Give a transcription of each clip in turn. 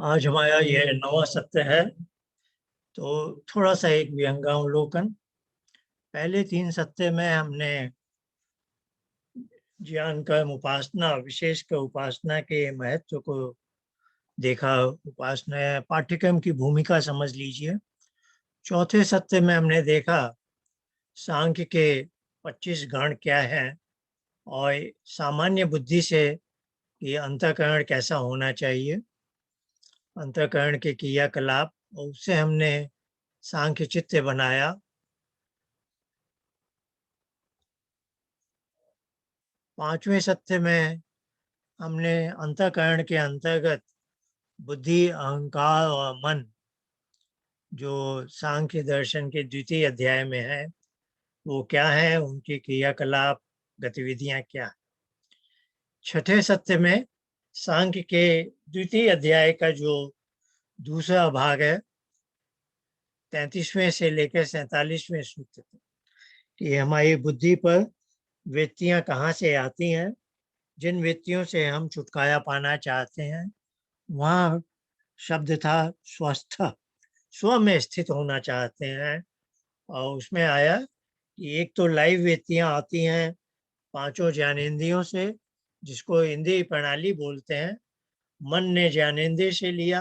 आज हमारा ये 9वां सत्र है। तो थोड़ा सा एक व्यंगावलोकन। पहले 3 सत्र में हमने ज्ञान कर्म उपासना, विशेषकर उपासना के महत्व को देखा। उपासना पाठ्यक्रम की भूमिका समझ लीजिए। चौथे सत्र में हमने देखा सांख्य के 25 गण क्या हैं और सामान्य बुद्धि से ये अंतःकरण कैसा होना चाहिए, अंतःकरण के क्रियाकलाप, और उससे हमने सांख्य चित्त बनाया। 5वें सत्र में हमने अंतःकरण के अंतर्गत बुद्धि, अहंकार और मन, जो सांख्य दर्शन के द्वितीय अध्याय में है, वो क्या है, उनके क्रियाकलाप, गतिविधियां क्या है। छठे सत्र में सांख्य के द्वितीय अध्याय का जो दूसरा भाग है, 33वें से लेकर 47वें सूत्र तक, कि हमारी बुद्धि पर वृत्तियां कहाँ से आती हैं, जिन वृत्तियों से हम छुटकारा पाना चाहते हैं। वहाँ शब्द था स्वस्थ, स्व में स्थित होना चाहते हैं। और उसमें आया कि एक तो लाइव वृत्तियां आती हैं पांचों ज्ञानेंद्रियों से, जिसको इंद्रिय प्रणाली बोलते हैं। मन ने ज्ञानेंद्रिय से लिया,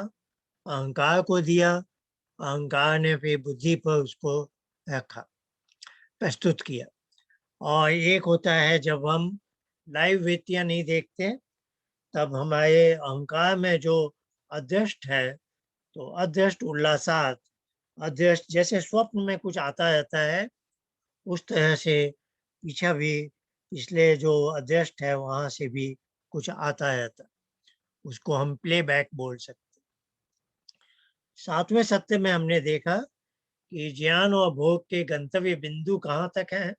अहंकार को दिया, अहंकार ने फिर बुद्धि पर उसको रखा, प्रस्तुत किया। और एक होता है जब हम लाइव वृत्तियां नहीं देखते, तब हमारे अहंकार में जो अदृष्ट है, तो अदृष्ट उल्लासात, अदृष्ट जैसे स्वप्न में कुछ आता रहता है, उस तरह से पीछा भी, इसलिए जो अदृष्ट है वहां से भी कुछ आता रहता है, उसको हम प्लेबैक बोल सकते हैं। 7वें सत्र में हमने देखा कि ज्ञान और भोग के गंतव्य बिंदु कहाँ तक है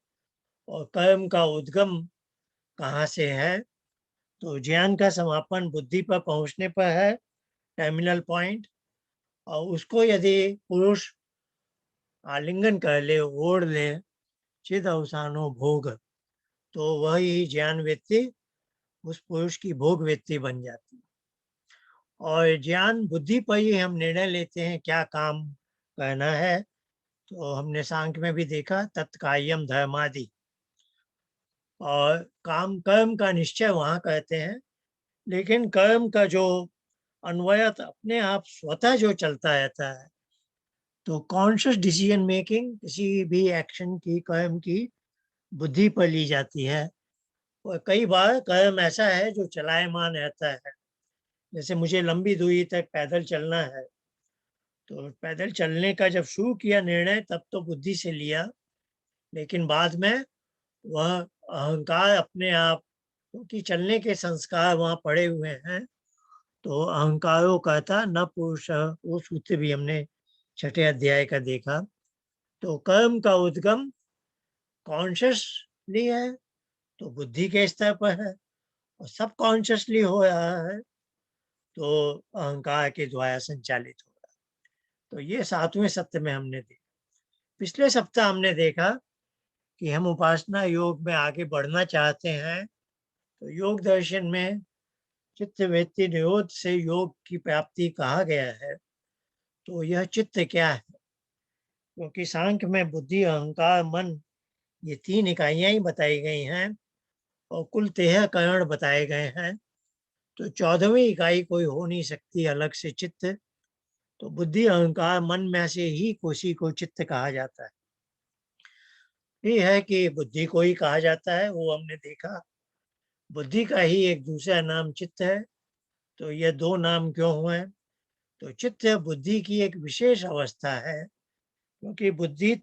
और कर्म का उद्गम कहाँ से है। तो ज्ञान का समापन बुद्धि पर पहुंचने पर है, टर्मिनल पॉइंट। और उसको यदि पुरुष आलिंगन कर ले, ओढ़ ले, चिद अवसानो भोग, तो वही ज्ञान व्यक्ति उस पुरुष की भोग व्यक्ति बन जाती है। और ज्ञान बुद्धि पर ही हम निर्णय लेते हैं क्या काम करना है। तो हमने सांख्य में भी देखा तत्कायम धर्मादि, और काम कर्म का निश्चय वहां कहते हैं, लेकिन कर्म का जो अन्वयत अपने आप स्वतः जो चलता रहता है, तो कॉन्शियस डिसीजन मेकिंग किसी भी एक्शन की, कर्म की, बुद्धि पर ली जाती है। और कई बार कर्म ऐसा है जो चलायमान रहता है। जैसे मुझे लंबी दूरी तक पैदल चलना है, तो पैदल चलने का जब शुरू किया निर्णय, तब तो बुद्धि से लिया, लेकिन बाद में वह अहंकार अपने आप, क्योंकि चलने के संस्कार वहाँ पड़े हुए हैं, तो अहंकारो कहता न पुरुष, वो सूत्र भी हमने छठे अध्याय का देखा। तो कर्म का उद्गम कॉन्शियसली है, तो बुद्धि के स्तर पर है, और सब कॉन्शियसली हो रहा है, तो अहंकार के द्वारा संचालित हो रहा है। तो ये 7वें सत्र में हमने देखा। पिछले सप्ताह हमने देखा कि हम उपासना योग में आगे बढ़ना चाहते हैं, तो योग दर्शन में चित्त वृत्ति निरोध से योग की प्राप्ति कहा गया है। तो यह चित्त क्या है, क्योंकि सांख्य में बुद्धि, अहंकार, मन, ये 3 इकाइयां ही बताई गई हैं और कुल 13 करण बताए गए हैं। तो 14वीं इकाई कोई हो नहीं सकती अलग से चित्त। तो बुद्धि, अहंकार, मन में से ही कोसी को चित्त कहा जाता है। ये है कि बुद्धि को ही कहा जाता है, वो हमने देखा। बुद्धि का ही एक दूसरा नाम चित्त है। तो ये 2 नाम क्यों हुए? तो चित्त बुद्धि की एक विशेष अवस्था है, क्योंकि बुद्धि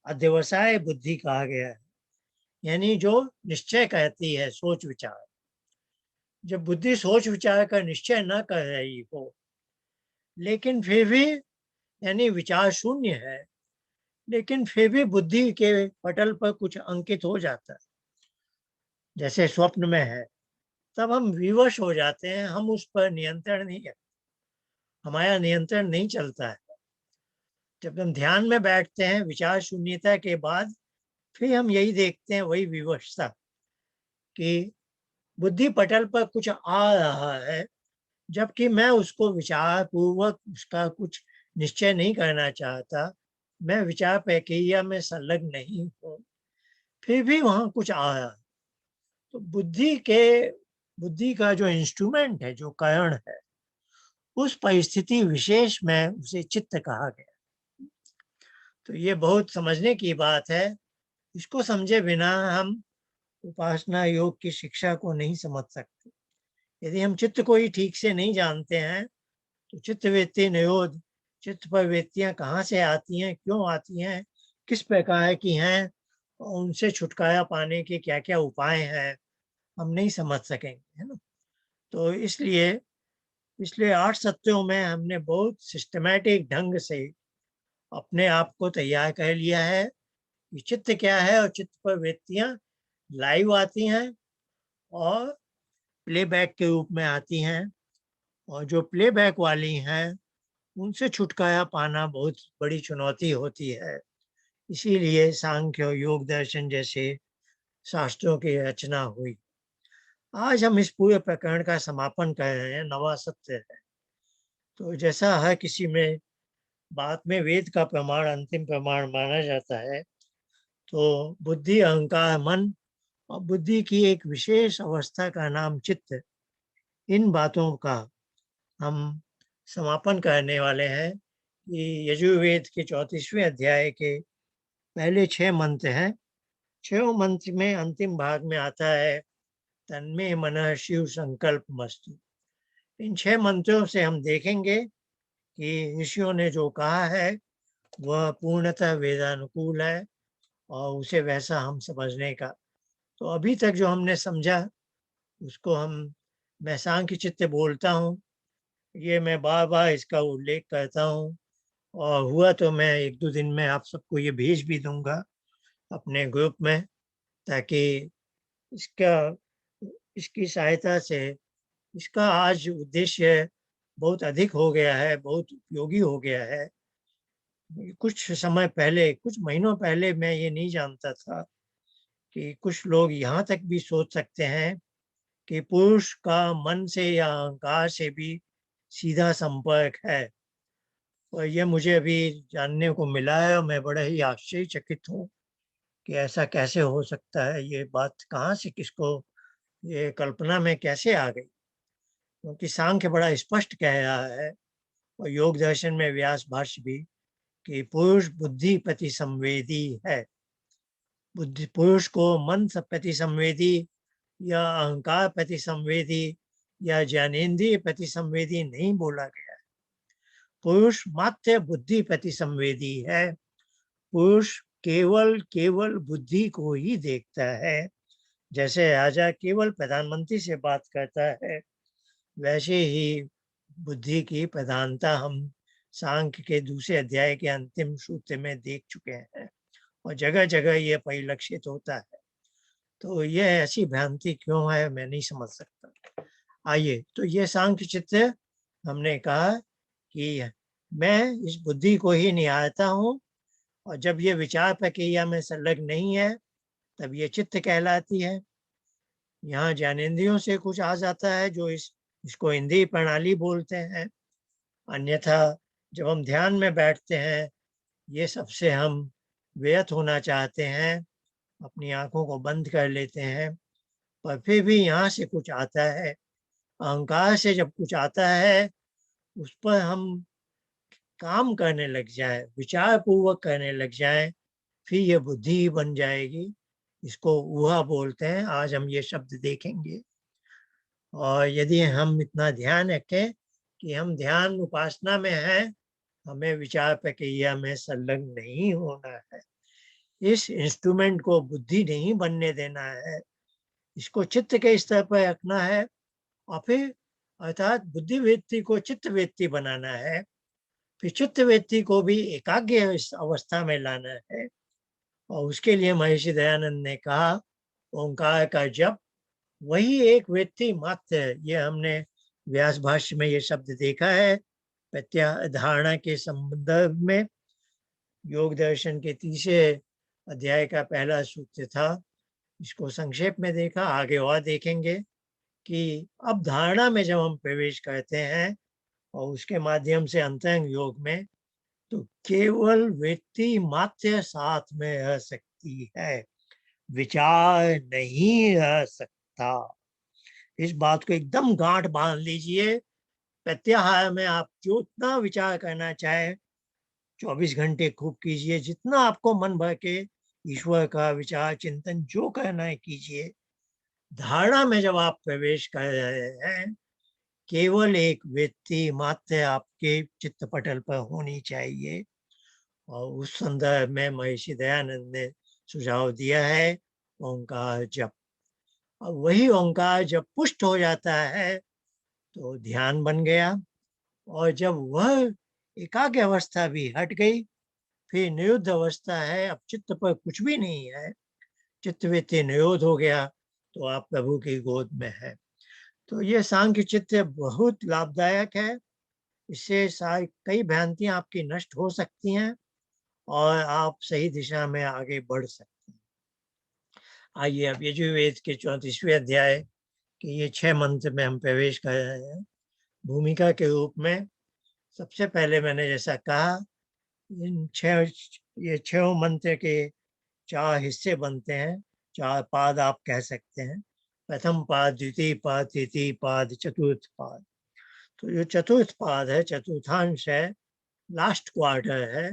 अध्यवसाय बुद्धि कहा गया है, यानी जो निश्चय कहती है, सोच विचार। जब बुद्धि सोच विचार का निश्चय न कर रही हो, लेकिन फिर भी, यानी विचार शून्य है, लेकिन फिर भी बुद्धि के पटल पर कुछ अंकित हो जाता है, जैसे स्वप्न में है, तब हम विवश हो जाते हैं, हम उस पर नियंत्रण नहीं है, हमारा नियंत्रण नहीं चलता है। जब हम ध्यान में बैठते हैं विचार शून्यता के बाद, फिर हम यही देखते हैं, वही विवशता, कि बुद्धि पटल पर कुछ आ रहा है, जबकि मैं उसको विचार पूर्वक उसका कुछ निश्चय नहीं करना चाहता, मैं विचार प्रक्रिया में संलग्न नहीं हूँ, फिर भी वहाँ कुछ आया। तो बुद्धि का जो इंस्ट्रूमेंट है, जो कारण है, उस परिस्थिति विशेष में उसे चित्त कहा गया। तो ये बहुत समझने की बात है। इसको समझे बिना हम उपासना योग की शिक्षा को नहीं समझ सकते। यदि हम चित्त को ही ठीक से नहीं जानते हैं, तो चित्त वृत्ति निरोध, चित्त पर वृत्तियां कहाँ से आती हैं, क्यों आती हैं, किस प्रकार की हैं, और उनसे छुटकारा पाने के क्या क्या उपाय हैं, हम नहीं समझ सकेंगे, है ना। तो इसलिए पिछले 8 सत्रों में हमने बहुत सिस्टमैटिक ढंग से अपने आप को तैयार कर लिया है कि चित्त क्या है, और चित्त पर वृत्तियां लाइव आती हैं और प्लेबैक के रूप में आती हैं, और जो प्लेबैक वाली हैं उनसे छुटकारा पाना बहुत बड़ी चुनौती होती है। इसीलिए सांख्य और योग दर्शन जैसे शास्त्रों की रचना हुई। आज हम इस पूरे प्रकरण का समापन कर रहे हैं, 9वां सत्र है। तो जैसा हर किसी में बात में वेद का प्रमाण अंतिम प्रमाण माना जाता है, तो बुद्धि, अहंकार, मन और बुद्धि की एक विशेष अवस्था का नाम चित्त, इन बातों का हम समापन करने वाले हैं कि यजुर्वेद के 34वें अध्याय के पहले 6 मंत्र हैं। 6 मंत्र में अंतिम भाग में आता है तन्मे मनः शिव संकल्प मस्तु। इन 6 मंत्रों से हम देखेंगे कि ऋषियों ने जो कहा है वह पूर्णतः वेदानुकूल है, और उसे वैसा हम समझने का, तो अभी तक जो हमने समझा उसको मैं सांख्य चित्त बोलता हूँ। ये मैं बार बार इसका उल्लेख करता हूँ, और हुआ तो मैं 1-2 दिन में आप सबको ये भेज भी दूंगा अपने ग्रुप में, ताकि इसका इसकी सहायता से इसका आज उद्देश्य बहुत अधिक हो गया है, बहुत उपयोगी हो गया है। कुछ समय पहले, कुछ महीनों पहले मैं ये नहीं जानता था कि कुछ लोग यहाँ तक भी सोच सकते हैं कि पुरुष का मन से या अहंकार से भी सीधा संपर्क है। और ये मुझे अभी जानने को मिला है, और मैं बड़ा ही आश्चर्यचकित हूँ कि ऐसा कैसे हो सकता है। ये बात कहाँ से, किसको ये कल्पना में कैसे आ गई, क्योंकि सांख्य बड़ा स्पष्ट कह रहा है, और योग दर्शन में व्यास भाष्य भी, कि पुरुष बुद्धि प्रति संवेदी है। बुद्धि, पुरुष को मन प्रति संवेदी या अहंकार प्रति संवेदी या ज्ञानेन्द्रिय प्रति संवेदी नहीं बोला गया है। पुरुष मात्र बुद्धि प्रति संवेदी है। पुरुष केवल केवल बुद्धि को ही देखता है। जैसे राजा केवल प्रधानमंत्री से बात करता है, वैसे ही बुद्धि की प्रधानता हम सांख्य के दूसरे अध्याय के अंतिम सूत्र में देख चुके हैं, और जगह जगह यह परिलक्षित होता है। तो यह ऐसी भ्रांति क्यों है, मैं नहीं समझ सकता। आइए, तो ये सांख्य चित्र हमने कहा कि मैं इस बुद्धि को ही निहारता हूँ, और जब ये विचार प्रक्रिया में संलग्न नहीं है तब ये चित्त कहलाती है। यहाँ ज्ञानेंद्रियों से कुछ आ जाता है जो इसको इंद्रिय प्रणाली बोलते हैं। अन्यथा जब हम ध्यान में बैठते हैं, ये सबसे हम व्यर्थ होना चाहते हैं, अपनी आंखों को बंद कर लेते हैं, पर फिर भी यहाँ से कुछ आता है। अहंकार से जब कुछ आता है, उस पर हम काम करने लग जाए, विचार पूर्वक करने लग जाए, फिर ये बुद्धि ही बन जाएगी। इसको ऊहा बोलते हैं। आज हम ये शब्द देखेंगे। और यदि हम इतना ध्यान रखें कि हम ध्यान उपासना में हैं, हमें विचार प्रक्रिया में संलग्न नहीं होना है। इस इंस्ट्रूमेंट को बुद्धि नहीं बनने देना है, इसको चित्त के स्तर पर रखना है, और फिर अर्थात बुद्धि वृत्ति को चित्त वृत्ति बनाना है। फिर चित्त वृत्ति को भी एकाग्र अवस्था में लाना है, और उसके लिए महर्षि दयानंद ने कहा ओंकार का जप वही एक वृत्ति मात्र है। ये हमने व्यास भाष्य में ये शब्द देखा है। प्रत्याधारणा के संदर्भ में योग दर्शन के 3 अध्याय का पहला सूत्र था। इसको संक्षेप में देखा, आगे और देखेंगे कि अब धारणा में जब हम प्रवेश करते हैं और उसके माध्यम से अंतरंग योग में, तो केवल वृत्ति मात्र साथ में रह सकती है, विचार नहीं रह सकता। इस बात को एकदम गांठ बांध लीजिए। प्रत्याहार में आप जितना विचार करना चाहे 24 घंटे खूब कीजिए, जितना आपको मन भर के ईश्वर का विचार चिंतन जो करना है कीजिए। धारणा में जब आप प्रवेश कर रहे हैं, केवल एक व्यक्ति मात्र आपके चित्त पटल पर होनी चाहिए। और उस संदर्भ में महर्षि दयानंद ने सुझाव दिया है ओंकार जप। अब वही ओंकार जब पुष्ट हो जाता है तो ध्यान बन गया, और जब वह एकाग्र अवस्था भी हट गई, फिर निरुद्ध अवस्था है, अब चित्त पर कुछ भी नहीं है, चित्तवृत्ति निरोध हो गया, तो आप प्रभु की गोद में है। तो ये सांख्य चित्त बहुत लाभदायक है। इससे कई भ्रांतियां आपकी नष्ट हो सकती हैं और आप सही दिशा में आगे बढ़ सकते हैं। आइए अब यजुर्वेद के 34वें अध्याय के ये 6 मंत्र में हम प्रवेश कर रहे हैं भूमिका के रूप में। सबसे पहले मैंने जैसा कहा, ये 6 मंत्र के 4 हिस्से बनते हैं, 4 पाद आप कह सकते हैं। प्रथम पाद, द्वितीय पाद, तृतीय पाद, चतुर्थ पाद। तो जो चतुर्थ पाद है, चतुर्थांश है, लास्ट क्वार्टर है,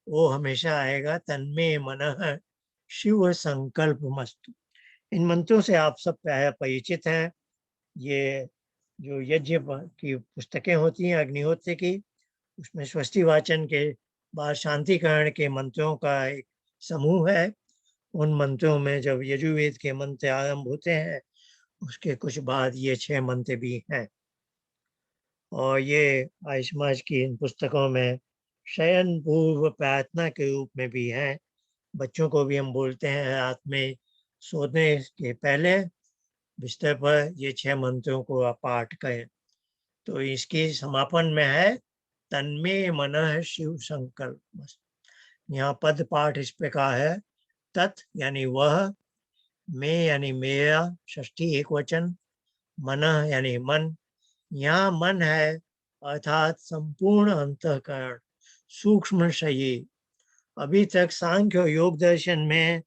वो हमेशा आएगा तन्मे मनः शिव संकल्प मस्तु। इन मंत्रों से आप सब परिचित हैं। ये जो यज्ञ की पुस्तकें होती हैं अग्निहोत्र की, उसमें स्वस्ति वाचन के बाद शांतिकरण के मंत्रों का एक समूह है। उन मंत्रों में जब यजुर्वेद के मंत्र आरंभ होते हैं, उसके कुछ बाद ये 6 मंत्र भी हैं। और ये आर्य समाज की इन पुस्तकों में शयन पूर्व प्रार्थना के रूप में भी है। बच्चों को भी हम बोलते हैं रात में सोने के पहले बिस्तर पर ये 6 मंत्रों को आप पाठ करें। तो इसकी समापन में है तन्मे मनः शिव संकल्प। यहाँ पद पाठ इस प्रकार है, तत् यानी वह, में यानी मेरा, षष्ठी एक वचन, मनः यानी मन। यहाँ मन है अर्थात संपूर्ण अंतःकरण, सूक्ष्म शरीर। अभी तक सांख्य और योग दर्शन में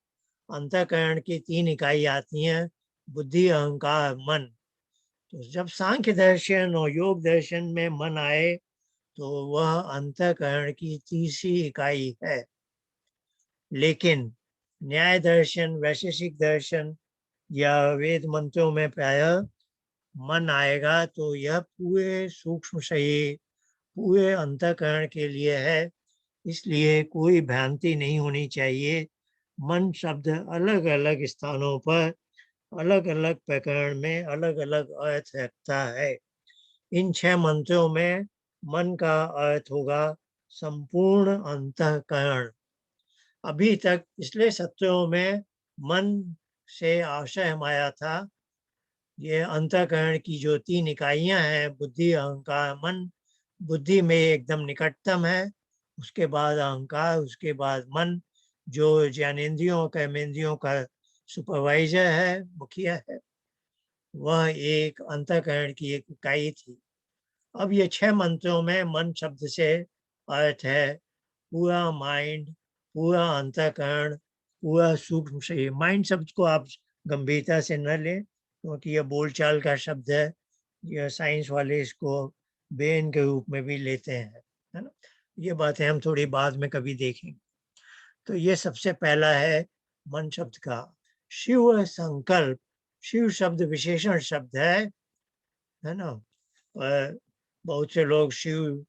अंतःकरण की 3 इकाई आती हैं, बुद्धि, अहंकार, मन। तो जब सांख्य दर्शन और योग दर्शन में मन आए तो वह अंतःकरण की तीसरी इकाई है। लेकिन न्याय दर्शन, वैशेषिक दर्शन या वेद मंत्रों में प्रायः मन आएगा तो यह पूरे सूक्ष्म शरीर, पूरे अंतःकरण के लिए है। इसलिए कोई भ्रांति नहीं होनी चाहिए। मन शब्द अलग अलग स्थानों पर अलग अलग प्रकरण में अलग अलग अर्थ रखता है। इन 6 मंत्रों में मन का अर्थ होगा संपूर्ण अंतःकरण। अभी तक पिछले सत्रों में मन से आशय हम आया था। ये अंतःकरण की जो 3 इकाइयां हैं, बुद्धि, अहंकार, मन। बुद्धि में एकदम निकटतम है, उसके बाद अहंकार, उसके बाद मन, जो ज्ञानेंद्रियों कर्मेंद्रियों का सुपरवाइजर है, मुखिया है। वह एक अंतःकरण की एक इकाई थी। अब ये 6 मंत्रों में मन शब्द से अर्थ है पूरा माइंड, पूरा अंतःकरण, पूरा सूक्ष्म शरीर। माइंड शब्द को आप गंभीरता से न लें, क्योंकि यह बोलचाल का शब्द है। यह साइंस वाले इसको ब्रेन के रूप में भी लेते हैं, है ना। ये बातें हम थोड़ी बाद में कभी देखेंगे। तो ये सबसे पहला है मन शब्द का। शिव संकल्प, शिव शब्द विशेषण शब्द है ना। पर बहुत से लोग शिव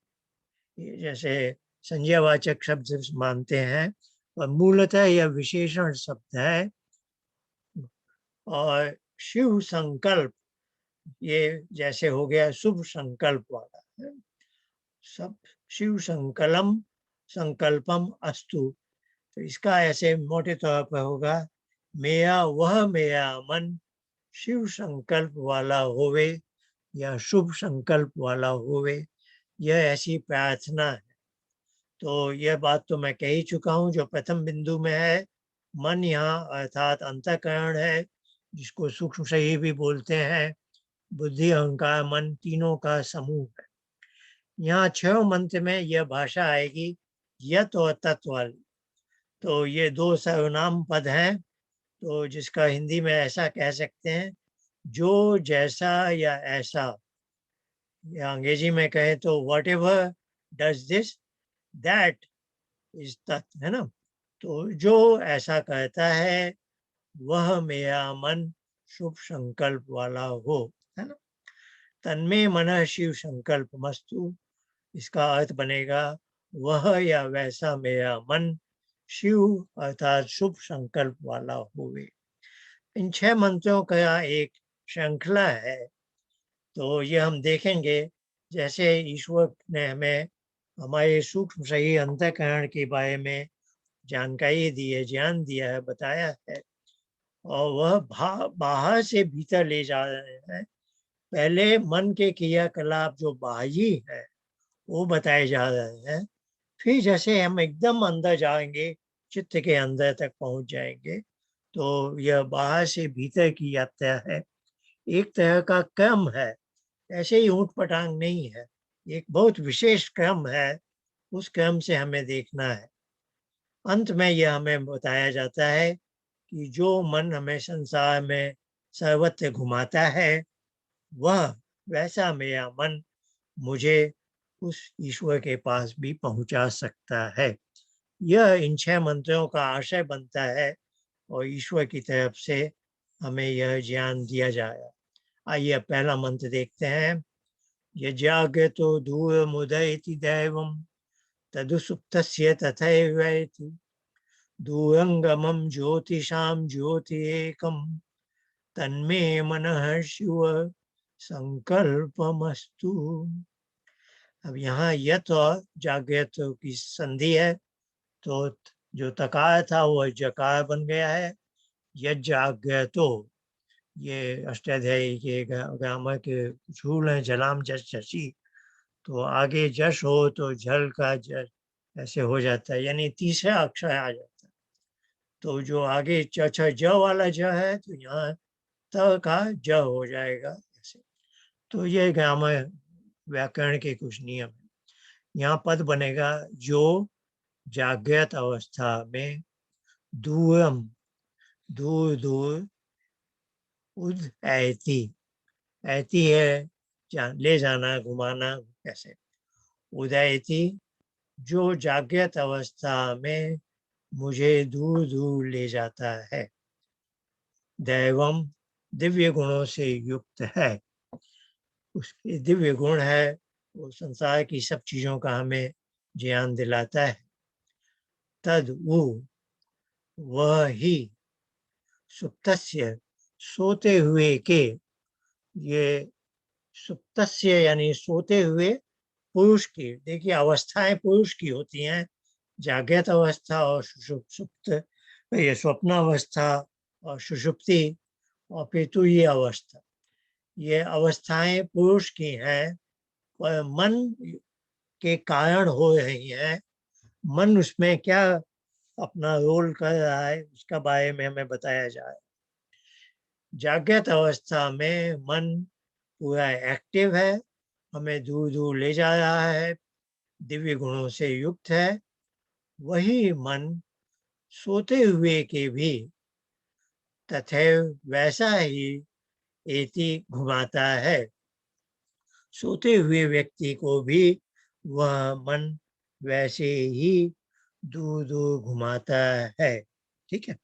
जैसे संज्ञावाचक शब्द मानते हैं, और मूलतः यह विशेषण शब्द है। और शिव संकल्प ये जैसे हो गया शुभ संकल्प वाला है। सब शिव संकलम संकल्पम अस्तु। तो इसका ऐसे मोटे तौर पर होगा, मेरा मन शिव संकल्प वाला होवे या शुभ संकल्प वाला होवे, यह ऐसी प्रार्थना है। तो यह बात तो मैं कह ही चुका हूँ। जो प्रथम बिंदु में है, मन यहाँ अर्थात अंतःकरण है, जिसको सूक्ष्म शरीर भी बोलते हैं। बुद्धि अहंकार मन तीनों का समूह है। यहाँ 6 मंत्र में यह भाषा आएगी यत और तत् वाली। तो ये 2 सर्वनाम पद हैं, तो जिसका हिंदी में ऐसा कह सकते हैं, जो जैसा या ऐसा, या अंग्रेजी में कहें तो what ever does this that is तत्, है ना। तो जो ऐसा कहता है वह मेरा मन शुभ संकल्प वाला हो, है ना। तन्मे मन शिव संकल्प मस्तु, इसका अर्थ बनेगा वह या वैसा मेरा मन शिव अर्थात शुभ संकल्प वाला होवे। इन 6 मंत्रों का एक श्रृंखला है, तो ये हम देखेंगे जैसे ईश्वर ने हमें हमारे सूक्ष्म शरीर अंतःकरण के बारे में जानकारी दी है, ज्ञान दिया है, बताया है, और वह बाहर से भीतर ले जा रहे हैं। पहले मन के क्रियाकलाप जो बाह्य है वो बताए जा रहे हैं, फिर जैसे हम एकदम अंदर जाएंगे, चित्त के अंदर तक पहुंच जाएंगे, तो यह बाहर से भीतर की यात्रा है, एक तरह का क्रम है, ऐसे ही ऊंट पटांग नहीं है, एक बहुत विशेष क्रम है, उस क्रम से हमें देखना है। अंत में यह हमें बताया जाता है कि जो मन हमें संसार में सर्वत्र घुमाता है, वह वैसा मेरा मन मुझे उस ईश्वर के पास भी पहुंचा सकता है। यह इन 6 मंत्रों का आशय बनता है और ईश्वर की तरफ से हमें यह ज्ञान दिया जाए। आइए पहला मंत्र देखते हैं। यज्ञागतो दूर मुदयति दैवम तदुसुप्तस्य तथैवैति दूरंगमं ज्योतिषां ज्योति एकम तन्मे मनः शिव संकल्पमस्तु। अब यहाँ यत और जागृत की संधि है, तो जो तकार था वो जकार बन गया है। यज्ञागतो, ये अष्टाध्यायी के ग्रामर के कुछ रूल हैं, जलाम जस जसी, तो आगे जश हो तो झल का जस ऐसे हो जाता है, यानी तीसरा अक्षर आ जाता है। तो जो आगे च छ ज वाला ज है, तो यहाँ त का ज हो जाएगा ऐसे। तो ये ग्रामर व्याकरण के कुछ नियम है। यहाँ पद बनेगा जो जागृत अवस्था में दूरम, दूर दूर, उद ऐति, ऐति है ले जाना, घुमाना, कैसे, उदयति जो जागृत अवस्था में मुझे दूर दूर ले जाता है। दैवम दिव्य गुणों से युक्त है, उसके दिव्य गुण है, वो संसार की सब चीजों का हमें ज्ञान दिलाता है। तद वो, वह ही, सुप्तस्य सोते हुए के, ये सुप्तस्य यानी सोते हुए पुरुष की, देखिए अवस्थाएं पुरुष की होती हैं, जागृत अवस्था और सुषुप्त, ये स्वप्नावस्था और सुषुप्ति और फिर तुरीय अवस्था, ये अवस्थाएं पुरुष की हैं, पर मन के कारण हो रही हैं। मन उसमें क्या अपना रोल कर रहा है उसका बारे में हमें बताया जाए। जागृत अवस्था में मन पूरा एक्टिव है, हमें दूर दूर ले जा रहा है, दिव्य गुणों से युक्त है। वही मन सोते हुए के भी तथैव वैसा ही एति घुमाता है। सोते हुए व्यक्ति को भी वह मन वैसे ही दूर दूर घुमाता है। ठीक है,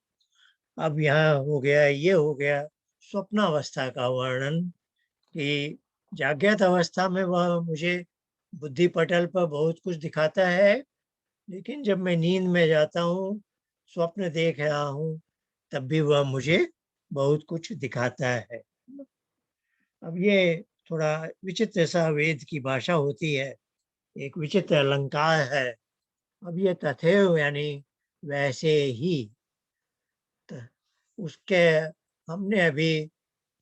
अब यहाँ हो गया, ये हो गया स्वप्नावस्था का वर्णन, कि जागृत अवस्था में वह मुझे बुद्धि पटल पर बहुत कुछ दिखाता है, लेकिन जब मैं नींद में जाता हूँ, स्वप्न देख रहा हूँ, तब भी वह मुझे बहुत कुछ दिखाता है। अब ये थोड़ा विचित्र सा वेद की भाषा होती है, एक विचित्र अलंकार है। अब ये तथैव यानी वैसे ही, उसके हमने अभी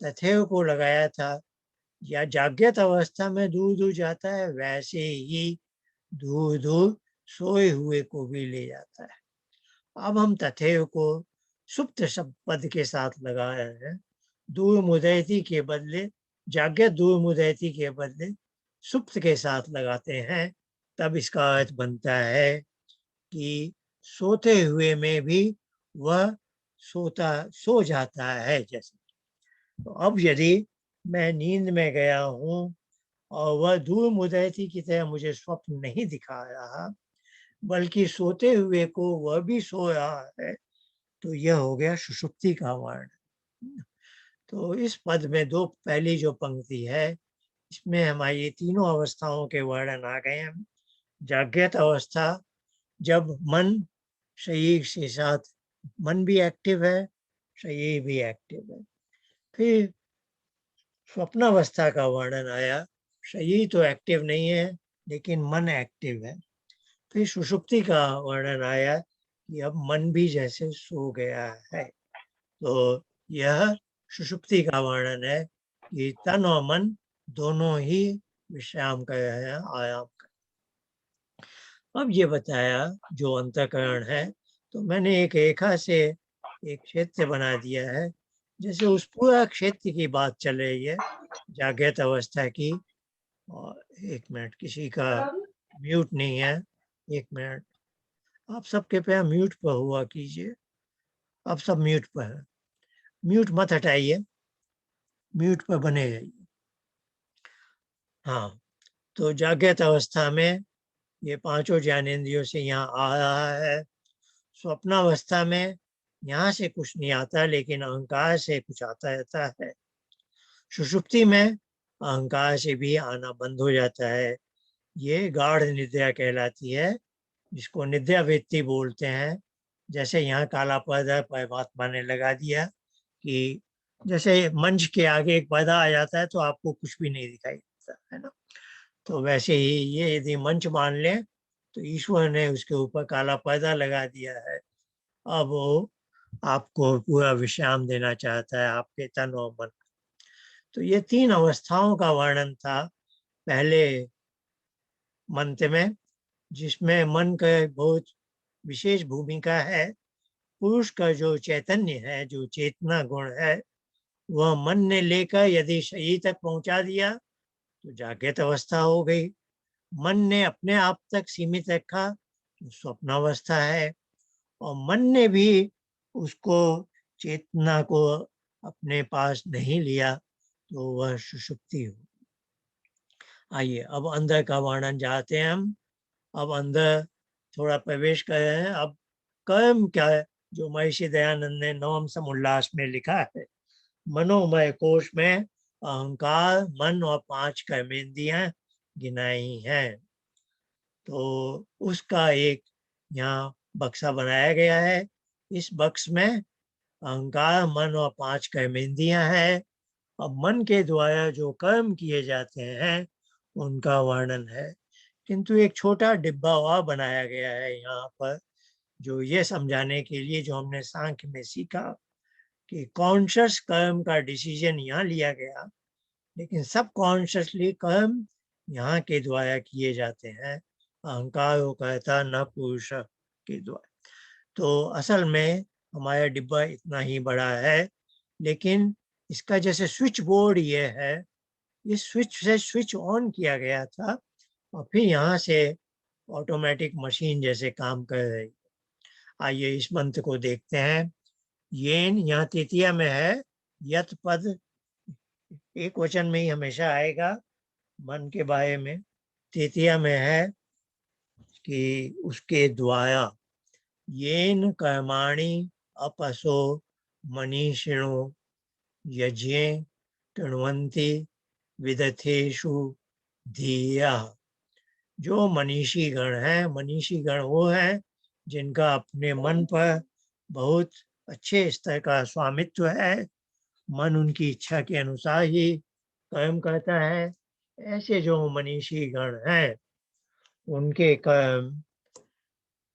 तथैव को लगाया था, या जागृत अवस्था में दूर दूर जाता है, वैसे ही दूर दूर सोए हुए को भी ले जाता है। अब हम तथैव को सुप्त शब्द पद के साथ लगा रहे हैं, दूर मुदयति के बदले जाग्यत दूरमुदैति के बदले सुप्त के साथ लगाते हैं, तब इसका अर्थ बनता है कि सोते हुए में भी वह सो जाता है जैसे। तो अब यदि मैं नींद में गया हूँ और वह दूरमुदैति की तरह मुझे स्वप्न नहीं दिखा रहा, बल्कि सोते हुए को वह भी सो रहा है, तो यह हो गया सुषुप्ति का वर्ण। तो इस पद में दो पहली जो पंक्ति है, इसमें हमारी तीनों अवस्थाओं के वर्णन आ गए हैं। जागृत अवस्था, जब मन शरीर के साथ, मन भी एक्टिव है, शरीर भी एक्टिव है। फिर स्वप्नावस्था का वर्णन आया, शरीर तो एक्टिव नहीं है लेकिन मन एक्टिव है। फिर सुषुप्ति का वर्णन आया कि अब मन भी जैसे सो गया है। तो यह सुषुप्ति का वर्णन है कि तन और मन दोनों ही विश्राम कर रहे हैं, आराम कर। अब ये बताया जो अंतःकरण है, तो मैंने एक रेखा से एक क्षेत्र बना दिया है, जैसे उस पूरा क्षेत्र की बात चल रही है जागृत अवस्था की। और एक मिनट, किसी का म्यूट नहीं है, एक मिनट, आप सब कृपया म्यूट पर हुआ कीजिए। अब सब म्यूट पर है, म्यूट मत हटाइए, म्यूट पर बने रहिए। हाँ, तो जागृत अवस्था में ये पांचों ज्ञानेंद्रियों से यहाँ आ रहा है। स्वप्नावस्था में यहाँ से कुछ नहीं आता, लेकिन अहंकार से कुछ आता रहता है। सुषुप्ति में अहंकार से भी आना बंद हो जाता है। ये गाढ़ निद्रा कहलाती है, जिसको निद्रा वृत्ति बोलते हैं। जैसे यहाँ काला पर्दा परमात्मा ने लगा दिया कि जैसे मंच के आगे एक पर्दा आ जाता है तो आपको कुछ भी नहीं दिखाई देता है ना, तो वैसे ही ये यदि मंच मान लें तो ईश्वर ने उसके ऊपर काला पर्दा लगा दिया है। अब वो आपको पूरा विश्राम देना चाहता है, आपके तन और मन। तो ये तीन अवस्थाओं का वर्णन था पहले मंत्र में, जिसमें मन का बहुत विशेष भूमिका है। पुरुष का जो चैतन्य है, जो चेतना गुण है, वह मन ने लेकर यदि शरीर तक पहुंचा दिया तो जागृत अवस्था हो गई। मन ने अपने आप तक सीमित रखा तो स्वप्नावस्था है। और मन ने भी उसको, चेतना को अपने पास नहीं लिया तो वह सुषुप्ति हो। आइए अब अंदर का वर्णन चाहते हैं हम। अब अंदर थोड़ा प्रवेश कर रहे हैं। अब कर्म क्या है, जो महर्षि दयानंद ने नवम समुल्लास में लिखा है, मनोमय कोश में अहंकार, मन और पांच कर्मेंद्रियां गिनाई हैं। तो उसका एक यहाँ बक्सा बनाया गया है। इस बक्स में अहंकार, मन और पांच कर्मेंद्रियां हैं। अब मन के द्वारा जो कर्म किए जाते हैं उनका वर्णन है, किंतु एक छोटा डिब्बा और बनाया गया है यहाँ पर, जो ये समझाने के लिए, जो हमने सांख्य में सीखा कि कॉन्शियस कर्म का डिसीजन यहाँ लिया गया, लेकिन सब कॉन्शियसली कर्म यहाँ के द्वारा किए जाते हैं। अहंकार वो कहता न पुरुष के द्वारा। तो असल में हमारा डिब्बा इतना ही बड़ा है, लेकिन इसका जैसे स्विच बोर्ड ये है, इस स्विच से स्विच ऑन किया गया था और फिर यहाँ से ऑटोमेटिक मशीन जैसे काम कर रही। आइए इस मंत्र को देखते हैं। येन यहाँ तृतीया में है, यत पद एक वचन में ही हमेशा आएगा मन के बारे में। तृतीया में है कि उसके द्वारा, येन कर्माणि अपसो मनीषिणो यज्ञे कृण्वन्ति विदथेषु धिया। जो मनीषी गण है, मनीषी गण वो है जिनका अपने मन पर बहुत अच्छे स्तर का स्वामित्व है, मन उनकी इच्छा के अनुसार ही कर्म करता है। ऐसे जो मनीषी गण हैं, उनके कर्म,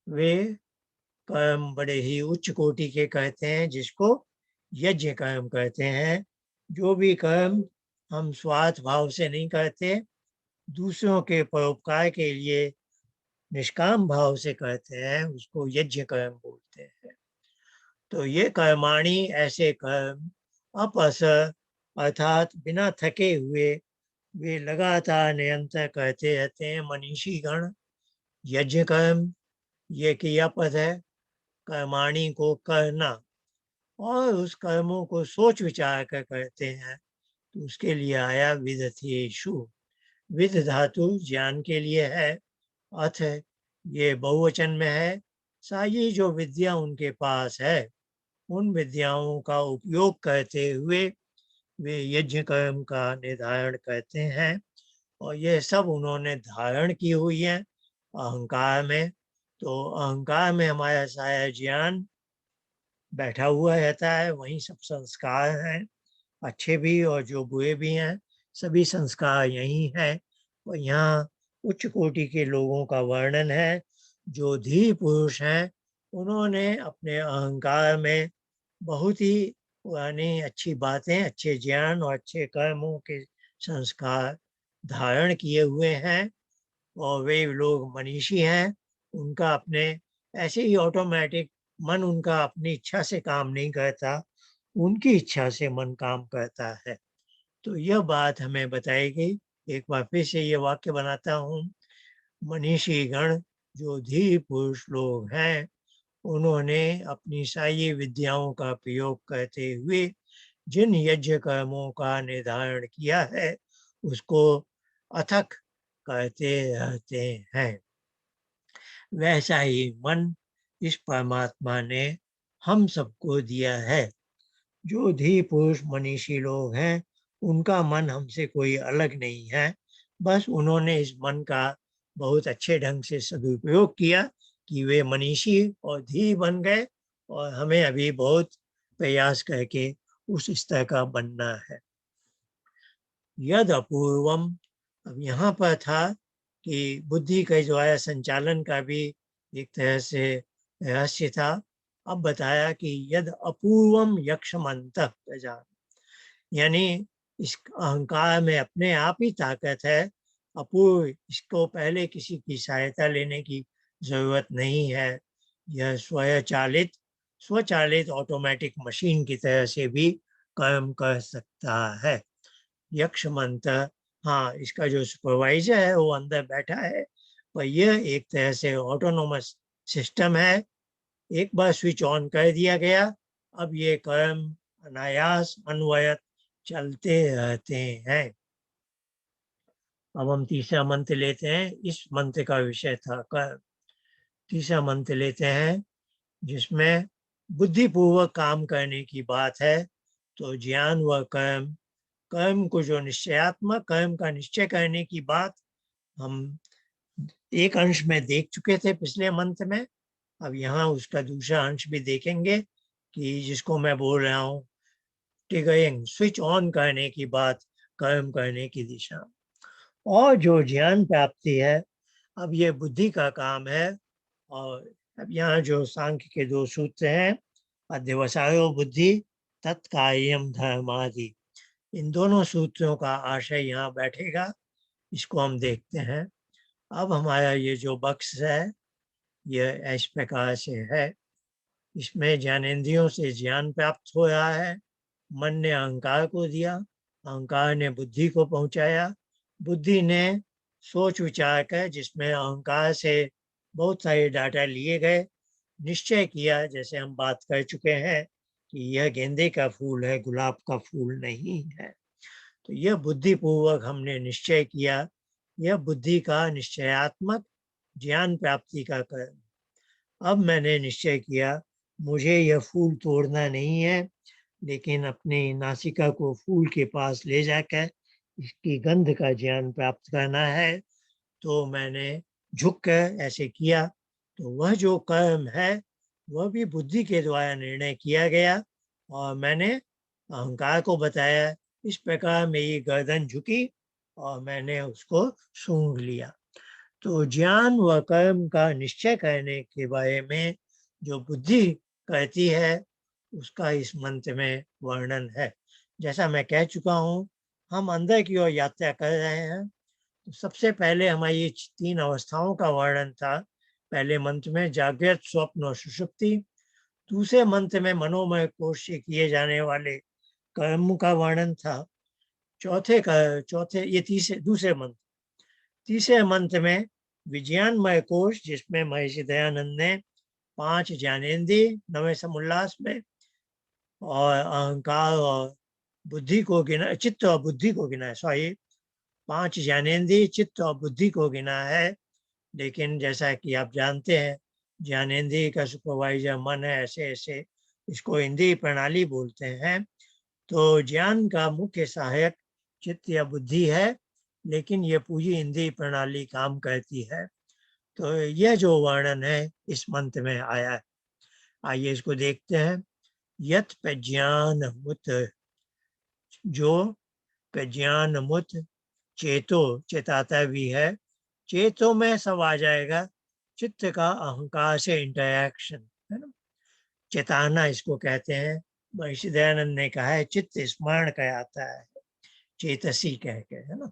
वे कर्म बड़े ही उच्च कोटि के कहते हैं, जिसको यज्ञ कर्म कहते हैं। जो भी कर्म हम स्वार्थ भाव से नहीं करते, दूसरों के परोपकार के लिए निष्काम भाव से कहते हैं, उसको यज्ञ कर्म बोलते हैं। तो ये कर्माणि, ऐसे कर्म, अपस अर्थात बिना थके हुए वे लगातार निरंतर कहते रहते हैं। मनीषी गण यज्ञ कर्म, ये क्रियापद है, कर्माणी को करना, और उस कर्मों को सोच विचार कर करते हैं, तो उसके लिए आया विदथेषु। विद धातु ज्ञान के लिए है, अर्थ ये बहुवचन में है। सारी जो विद्या उनके पास है, उन विद्याओं का उपयोग करते हुए वे यज्ञ कर्म का निर्धारण करते हैं, और ये सब उन्होंने धारण की हुई है अहंकार में। तो अहंकार में हमारा सारा ज्ञान बैठा हुआ रहता है, वहीं सब संस्कार हैं, अच्छे भी और जो बुरे भी हैं, सभी संस्कार यही हैं। और यहाँ उच्च कोटि के लोगों का वर्णन है। जो धीर पुरुष हैं, उन्होंने अपने अहंकार में बहुत ही पुरानी अच्छी बातें, अच्छे ज्ञान और अच्छे कर्मों के संस्कार धारण किए हुए हैं, और वे लोग मनीषी हैं। उनका अपने ऐसे ही ऑटोमेटिक मन, उनका अपनी इच्छा से काम नहीं करता, उनकी इच्छा से मन काम करता है। तो यह बात हमें बताई गई। एक बार फिर से ये वाक्य बनाता हूँ। मनीषी गण जो धीर पुरुष लोग हैं, उन्होंने अपनी सारी विद्याओं का प्रयोग करते हुए जिन यज्ञ कर्मों का निर्धारण किया है, उसको अथक करते रहते हैं। वैसा ही मन इस परमात्मा ने हम सबको दिया है। जो धीर पुरुष मनीषी लोग हैं, उनका मन हमसे कोई अलग नहीं है। बस उन्होंने इस मन का बहुत अच्छे ढंग से सदुपयोग किया कि वे मनीषी और धीर बन गए, और हमें अभी बहुत प्रयास करके उस स्तर का बनना है। यद अपूर्वम, अब यहाँ पर था कि बुद्धि के द्वारा संचालन का भी एक तरह से रहस्य था। अब बताया कि यद अपूर्वम यक्षमंत प्रजा, यानी इस अहंकार में अपने आप ही ताकत है, अपूर्व, इसको पहले किसी की सहायता लेने की जरूरत नहीं है। यह स्वचालित ऑटोमेटिक मशीन की तरह से भी काम कर सकता है। यक्ष मंत्र, हाँ, इसका जो सुपरवाइजर है वो अंदर बैठा है, पर यह एक तरह से ऑटोनोमस सिस्टम है। एक बार स्विच ऑन कर दिया गया, अब ये कर्म अनायास अनवरत चलते रहते हैं। अब हम तीसरा मंत्र लेते हैं। इस मंत्र का विषय था कर्म। तीसरा मंत्र लेते हैं, जिसमें बुद्धिपूर्वक काम करने की बात है। तो ज्ञान व कर्म, कर्म को जो निश्चयात्मक कर्म का निश्चय करने की बात हम एक अंश में देख चुके थे पिछले मंत्र में। अब यहाँ उसका दूसरा अंश भी देखेंगे, कि जिसको मैं बोल रहा हूँ ट्रिगरिंग, स्विच ऑन करने की बात कर्म करने की दिशा। और जो ज्ञान प्राप्ति है, अब ये बुद्धि का काम है। और अब यहाँ जो सांख्य के दो सूत्र हैं, अध्यवसायो बुद्धि तत्कार्यम धर्मादि, इन दोनों सूत्रों का आशय यहाँ बैठेगा। इसको हम देखते हैं। अब हमारा ये जो बक्स है, यह इस प्रकार से है। इसमें ज्ञानेंद्रियों से ज्ञान प्राप्त हो रहा है। मन ने अहंकार को दिया, अहंकार ने बुद्धि को पहुंचाया, बुद्धि ने सोच विचार कर, जिसमें अहंकार से बहुत सारे डाटा लिए गए, निश्चय किया, जैसे हम बात कर चुके हैं कि यह गेंदे का फूल है, गुलाब का फूल नहीं है। तो यह बुद्धिपूर्वक हमने निश्चय किया। यह बुद्धि का निश्चयात्मक ज्ञान प्राप्ति का कर्म। अब मैंने निश्चय किया, मुझे यह फूल तोड़ना नहीं है, लेकिन अपनी नासिका को फूल के पास ले जाकर इसकी गंध का ज्ञान प्राप्त करना है। तो मैंने झुककर ऐसे किया। तो वह जो कर्म है, वह भी बुद्धि के द्वारा निर्णय किया गया, और मैंने अहंकार को बताया। इस प्रकार मेरी गर्दन झुकी और मैंने उसको सूंघ लिया। तो ज्ञान व कर्म का निश्चय करने के बारे में जो बुद्धि कहती है, उसका इस मंत्र में वर्णन है। जैसा मैं कह चुका हूँ, हम अंदर की ओर यात्रा कर रहे हैं। तो सबसे पहले हमारी ये तीन अवस्थाओं का वर्णन था। पहले मंत्र में जागृत, स्वप्न और सुषुप्ति। दूसरे मंत्र में मनोमय कोश से किए जाने वाले कर्म का वर्णन था। चौथे ये दूसरे मंत्र, तीसरे मंत्र में विज्ञानमय कोश, जिसमें महर्षि दयानंद ने 5 ज्ञानेंद्रिय नवे समुल्लास में और अहंकार और बुद्धि को गिना, चित्त और बुद्धि को गिना है। सॉरी, 5 ज्ञानेंद्रिय, चित्त और बुद्धि को गिना है। लेकिन जैसा कि आप जानते हैं, ज्ञानेंद्रिय का सुपरवाइजर मन है, ऐसे ऐसे इसको इंद्रिय प्रणाली बोलते हैं। तो ज्ञान का मुख्य सहायक चित्त या बुद्धि है, लेकिन ये पूरी इंद्रिय प्रणाली काम करती है। तो यह जो वर्णन है इस मंत्र में आया है। आइए इसको देखते हैं। यत प्रज्ञान मुत, जो प्रज्ञान मुत चेतो, चेताता भी है, चेतो में सब आ जाएगा। चित्त का अहंकार से इंटरैक्शन है ना, चेताना इसको कहते हैं। महर्षि दयानंद ने कहा है चित्त स्मरण कहलाता है, चेतसी कह के, है ना।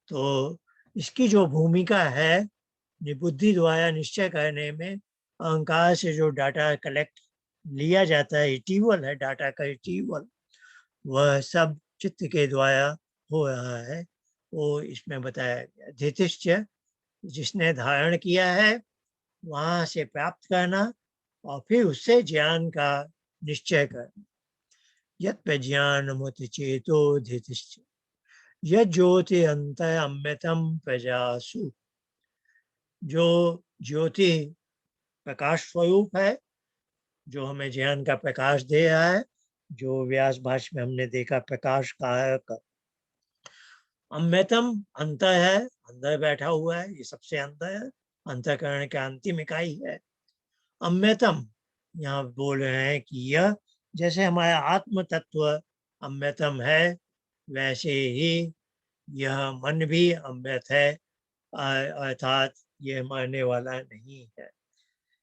तो इसकी जो भूमिका है, बुद्धि द्वारा निश्चय करने में अहंकार से जो डाटा कलेक्ट लिया जाता है, रिट्रीवल है, डाटा का रिट्रीवल, वह सब चित्त के द्वारा हो रहा है। वो इसमें बताया गया। धृतिश्च, जिसने धारण किया है, वहां से प्राप्त करना और फिर उससे ज्ञान का निश्चय करना। यत प्रज्ञान मुत चेतो धृतिश्च, यह ज्योति अंत अमृतम प्रजासु, जो ज्योति प्रकाश स्वरूप है, जो हमें ज्ञान का प्रकाश दे रहा है, जो व्यास भाष्य में हमने देखा प्रकाश कारक। अमृतम अंतर है, अंदर बैठा हुआ है, ये सबसे अंदर है, अंतःकरण का अंतिम इकाई है। अमृतम यहाँ बोल रहे हैं कि यह जैसे हमारा आत्म तत्व अमृतम है, वैसे ही यह मन भी अमृत है, अर्थात यह मरने वाला नहीं है।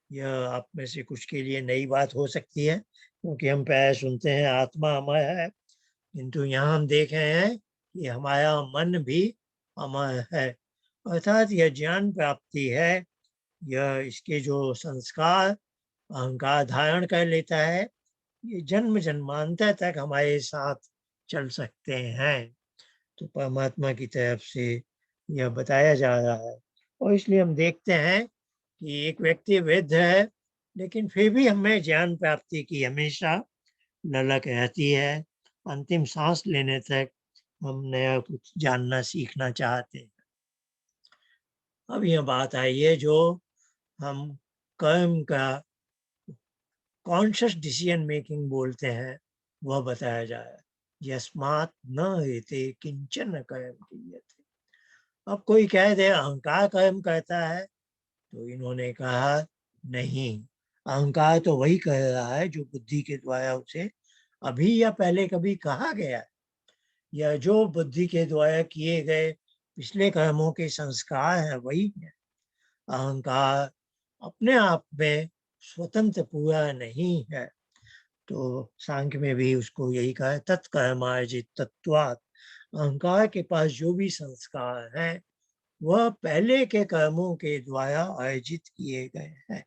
यह आप में से कुछ के लिए नई बात हो सकती है, क्योंकि हम प्राय सुनते हैं आत्मा अमर है, किंतु यहाँ हम देख रहे हैं कि हमारा मन भी अमर है। अर्थात यह ज्ञान प्राप्ति है, यह इसके जो संस्कार अहंकार धारण कर लेता है, ये जन्म जन्मांतर तक हमारे साथ चल सकते हैं। तो परमात्मा की तरफ से यह बताया जा रहा है। और इसलिए हम देखते हैं कि एक व्यक्ति वृद्ध है, लेकिन फिर भी हमें ज्ञान प्राप्ति की हमेशा ललक रहती है। अंतिम सांस लेने तक हम नया कुछ जानना सीखना चाहते हैं। अब यह बात आई है जो हम कर्म का कॉन्शियस डिसीजन मेकिंग बोलते हैं, वह बताया जा रहा है। यस्मात् न हेते किंचन कर्म क्रियते। अब कोई कह दे अहंकार कर्म करता है, तो इन्होंने कहा नहीं, अहंकार तो वही कह रहा है जो बुद्धि के द्वारा उसे अभी या पहले कभी कहा गया है, या जो बुद्धि के द्वारा किए गए पिछले कर्मों के संस्कार है, वही है। अहंकार अपने आप में स्वतंत्र पूरा नहीं है। तो सांख्य में भी उसको यही कहा है, तत्कर्मार्जित तत्वात्। अहंकार के पास जो भी संस्कार हैं, वह पहले के कर्मों के द्वारा अर्जित किए गए हैं।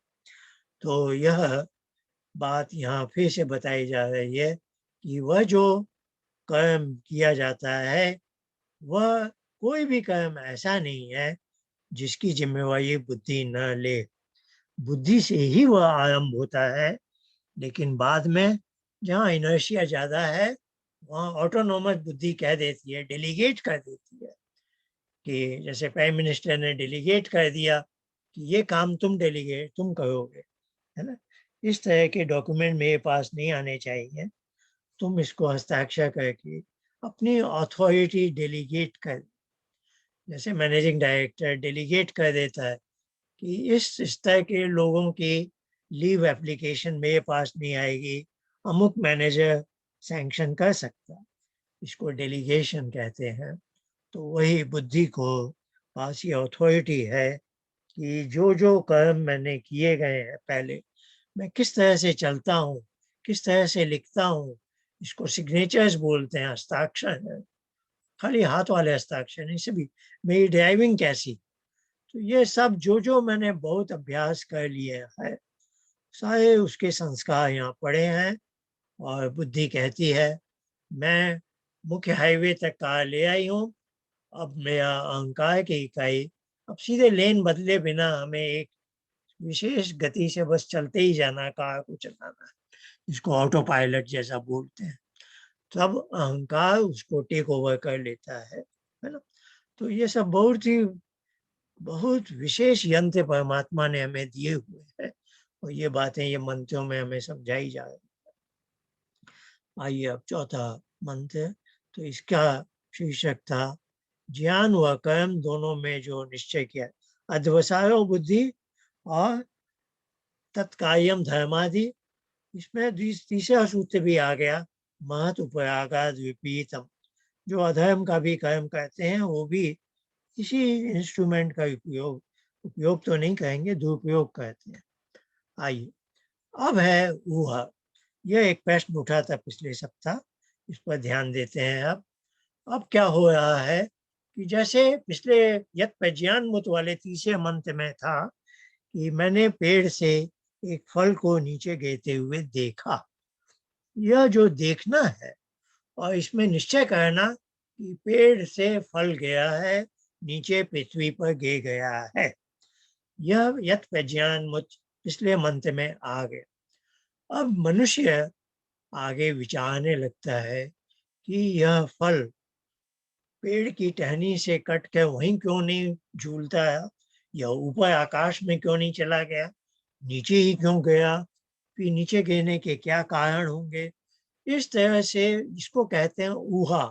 तो यह बात यहाँ फिर से बताई जा रही है कि वह जो कर्म किया जाता है, वह कोई भी कर्म ऐसा नहीं है जिसकी जिम्मेवारी बुद्धि न ले। बुद्धि से ही वह आरंभ होता है, लेकिन बाद में जहाँ इनर्शिया ज्यादा है, वहाँ ऑटोनोमस बुद्धि कह देती है, डेलीगेट कर देती है। कि जैसे प्राइम मिनिस्टर ने डेलीगेट कर दिया कि ये काम तुम करोगे, है ना। इस तरह के डॉक्यूमेंट मेरे पास नहीं आने चाहिए, तुम इसको हस्ताक्षर करके अपनी अथॉरिटी डेलीगेट कर। जैसे मैनेजिंग डायरेक्टर डेलीगेट कर देता है कि इस स्तर के लोगों की लीव एप्लीकेशन मेरे पास नहीं आएगी, अमुक मैनेजर सैंक्शन कर सकता है, इसको डेलीगेशन कहते हैं। तो वही बुद्धि को पास ये अथॉरिटी है कि जो जो कर्म मैंने किए गए हैं पहले, मैं किस तरह से चलता हूँ, किस तरह से लिखता हूँ, इसको सिग्नेचर्स बोलते हैं, हस्ताक्षर है, खाली हाथ वाले हस्ताक्षर नहीं, सभी। मेरी ड्राइविंग कैसी, तो ये सब जो जो मैंने बहुत अभ्यास कर लिए है, सारे उसके संस्कार यहाँ पड़े हैं। और बुद्धि कहती है मैं मुख्य हाईवे तक कार ले आई हूँ, अब मेरा अहंकार की इकाई अब सीधे लेन बदले बिना हमें एक विशेष गति से बस चलते ही जाना, कार को चलाना है, जिसको ऑटो पायलट जैसा बोलते हैं। तब अहंकार उसको टेक ओवर कर लेता है ना। तो ये सब बहुत विशेष यंत्र परमात्मा ने हमें दिए हुए हैं, और ये बातें ये मंत्रों में हमें समझाई जा रही। आइए अब चौथा मंत्र, तो इसका शीर्षक था ज्ञान व कर्म दोनों में जो निश्चय किया, अध्वसायो बुद्धि और तत्कार्यम धर्मादि। इसमें तीसरा सूत्र भी आ गया, महत उपरागाद विपरीतम। जो अधर्म का भी कर्म कहते हैं वो भी इसी इंस्ट्रूमेंट का उपयोग उपयोग तो नहीं कहेंगे, दुरुपयोग कहते हैं। आइए अब है ऊहा। यह एक प्रश्न उठा था पिछले सप्ताह, इस पर ध्यान देते हैं। अब क्या हो रहा है कि जैसे पिछले यत प्रज्ञान मुत वाले तीसरे मंत्र में था कि मैंने पेड़ से एक फल को नीचे गिरते हुए देखा। यह जो देखना है और इसमें निश्चय करना कि पेड़ से फल गया है, नीचे पृथ्वी पर गिर गया है, यह यत प्रज्ञान मुत पिछले मंत्र में आ गया। अब मनुष्य आगे विचारने लगता है कि यह फल पेड़ की टहनी से कट के वहीं क्यों नहीं झूलता है, या ऊपर आकाश में क्यों नहीं चला गया, नीचे ही क्यों गया, फिर नीचे गिरने के क्या कारण होंगे। इस तरह से इसको कहते हैं ऊहा।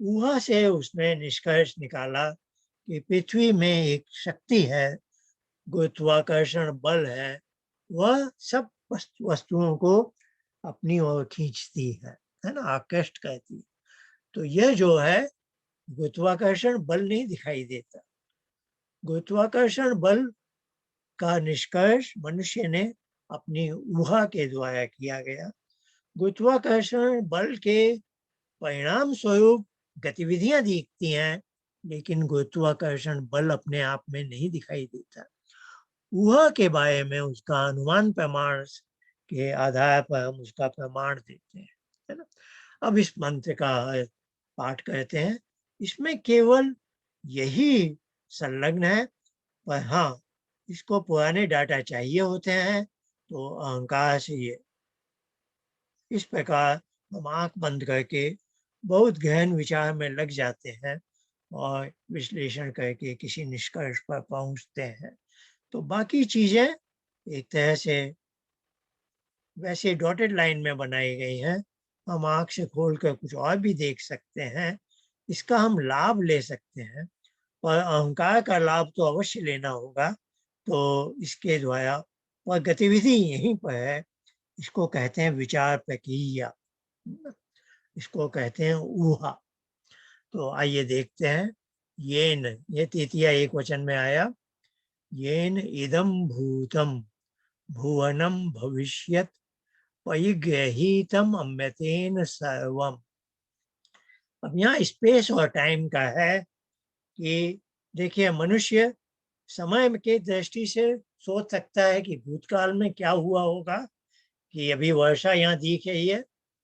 ऊहा से उसने निष्कर्ष निकाला कि पृथ्वी में एक शक्ति है, गुरुत्वाकर्षण बल है, वह सब वस्तुओं को अपनी ओर खींचती है ना, आकृष्ट करती है। तो यह जो है गुरुत्वाकर्षण बल नहीं दिखाई देता। गुरुत्वाकर्षण बल का निष्कर्ष मनुष्य ने अपनी ऊहा के द्वारा किया गया। गुरुत्वाकर्षण बल के परिणाम स्वरूप गतिविधियां दिखती हैं, लेकिन गुरुत्वाकर्षण बल अपने आप में नहीं दिखाई देता। ऊहा के बारे में उसका अनुमान प्रमाण के आधार पर हम उसका प्रमाण देते हैं, है ना। अब इस मंत्र का पाठ करते हैं। इसमें केवल यही संलग्न है, पर हाँ इसको पुराने डाटा चाहिए होते हैं, तो अहंकार से ये इस प्रकार हम आंख बंद करके बहुत गहन विचार में लग जाते हैं और विश्लेषण करके किसी निष्कर्ष पर पहुंचते हैं। तो बाकी चीजें एक तरह से वैसे डॉटेड लाइन में बनाई गई हैं, हम आंख से खोल कर कुछ और भी देख सकते हैं, इसका हम लाभ ले सकते हैं, पर अहंकार का लाभ तो अवश्य लेना होगा। तो इसके द्वारा वह गतिविधि यहीं पर है, इसको कहते हैं विचार प्रक्रिया, इसको कहते हैं ऊहा। तो आइए देखते हैं। ये तृतीया एक वचन में आया, येन इदम भूतम भुवनम भविष्यत परिगृहीतम अम्यतेन सर्वम। अब यहाँ स्पेस और टाइम का है कि देखिए मनुष्य समय के दृष्टि से सोच सकता है कि भूतकाल में क्या हुआ होगा, कि अभी वर्षा यहाँ दिख रही है,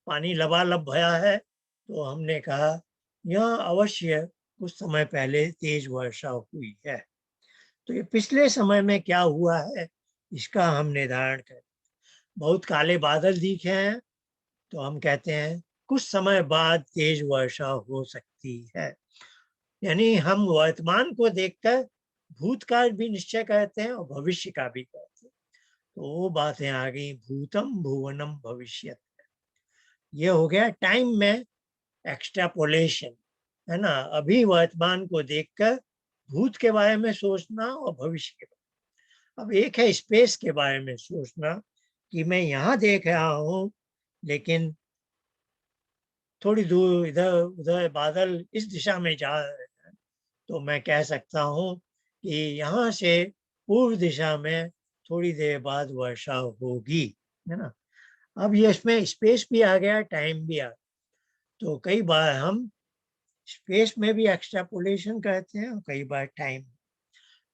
पानी लबालब भरा है, तो हमने कहा यहाँ अवश्य कुछ समय पहले तेज वर्षा हुई है। तो ये पिछले समय में क्या हुआ है इसका हम निर्धारण करें। बहुत काले बादल दिखे हैं, तो हम कहते हैं कुछ समय बाद तेज वर्षा हो सकती है। यानी हम वर्तमान को देखकर भूतकाल भी निश्चय करते हैं और भविष्य का भी करते हैं। तो वो बातें आ गई, भूतम भुवनम भविष्यत। ये हो गया टाइम में एक्सट्रापोलेशन, है ना। अभी वर्तमान को देखकर भूत के बारे में सोचना और भविष्य के बारे में। अब एक है स्पेस के बारे में सोचना कि मैं यहाँ देख रहा हूँ, लेकिन थोड़ी दूर इधर उधर बादल इस दिशा में जा रहे हैं, तो मैं कह सकता हूँ कि यहाँ से पूर्व दिशा में थोड़ी देर बाद वर्षा होगी, है ना। अब ये इसमें स्पेस भी आ गया, टाइम भी आ गया। तो कई बार हम स्पेस में भी एक्सट्रापोलेशन करते हैं और कई बार टाइम।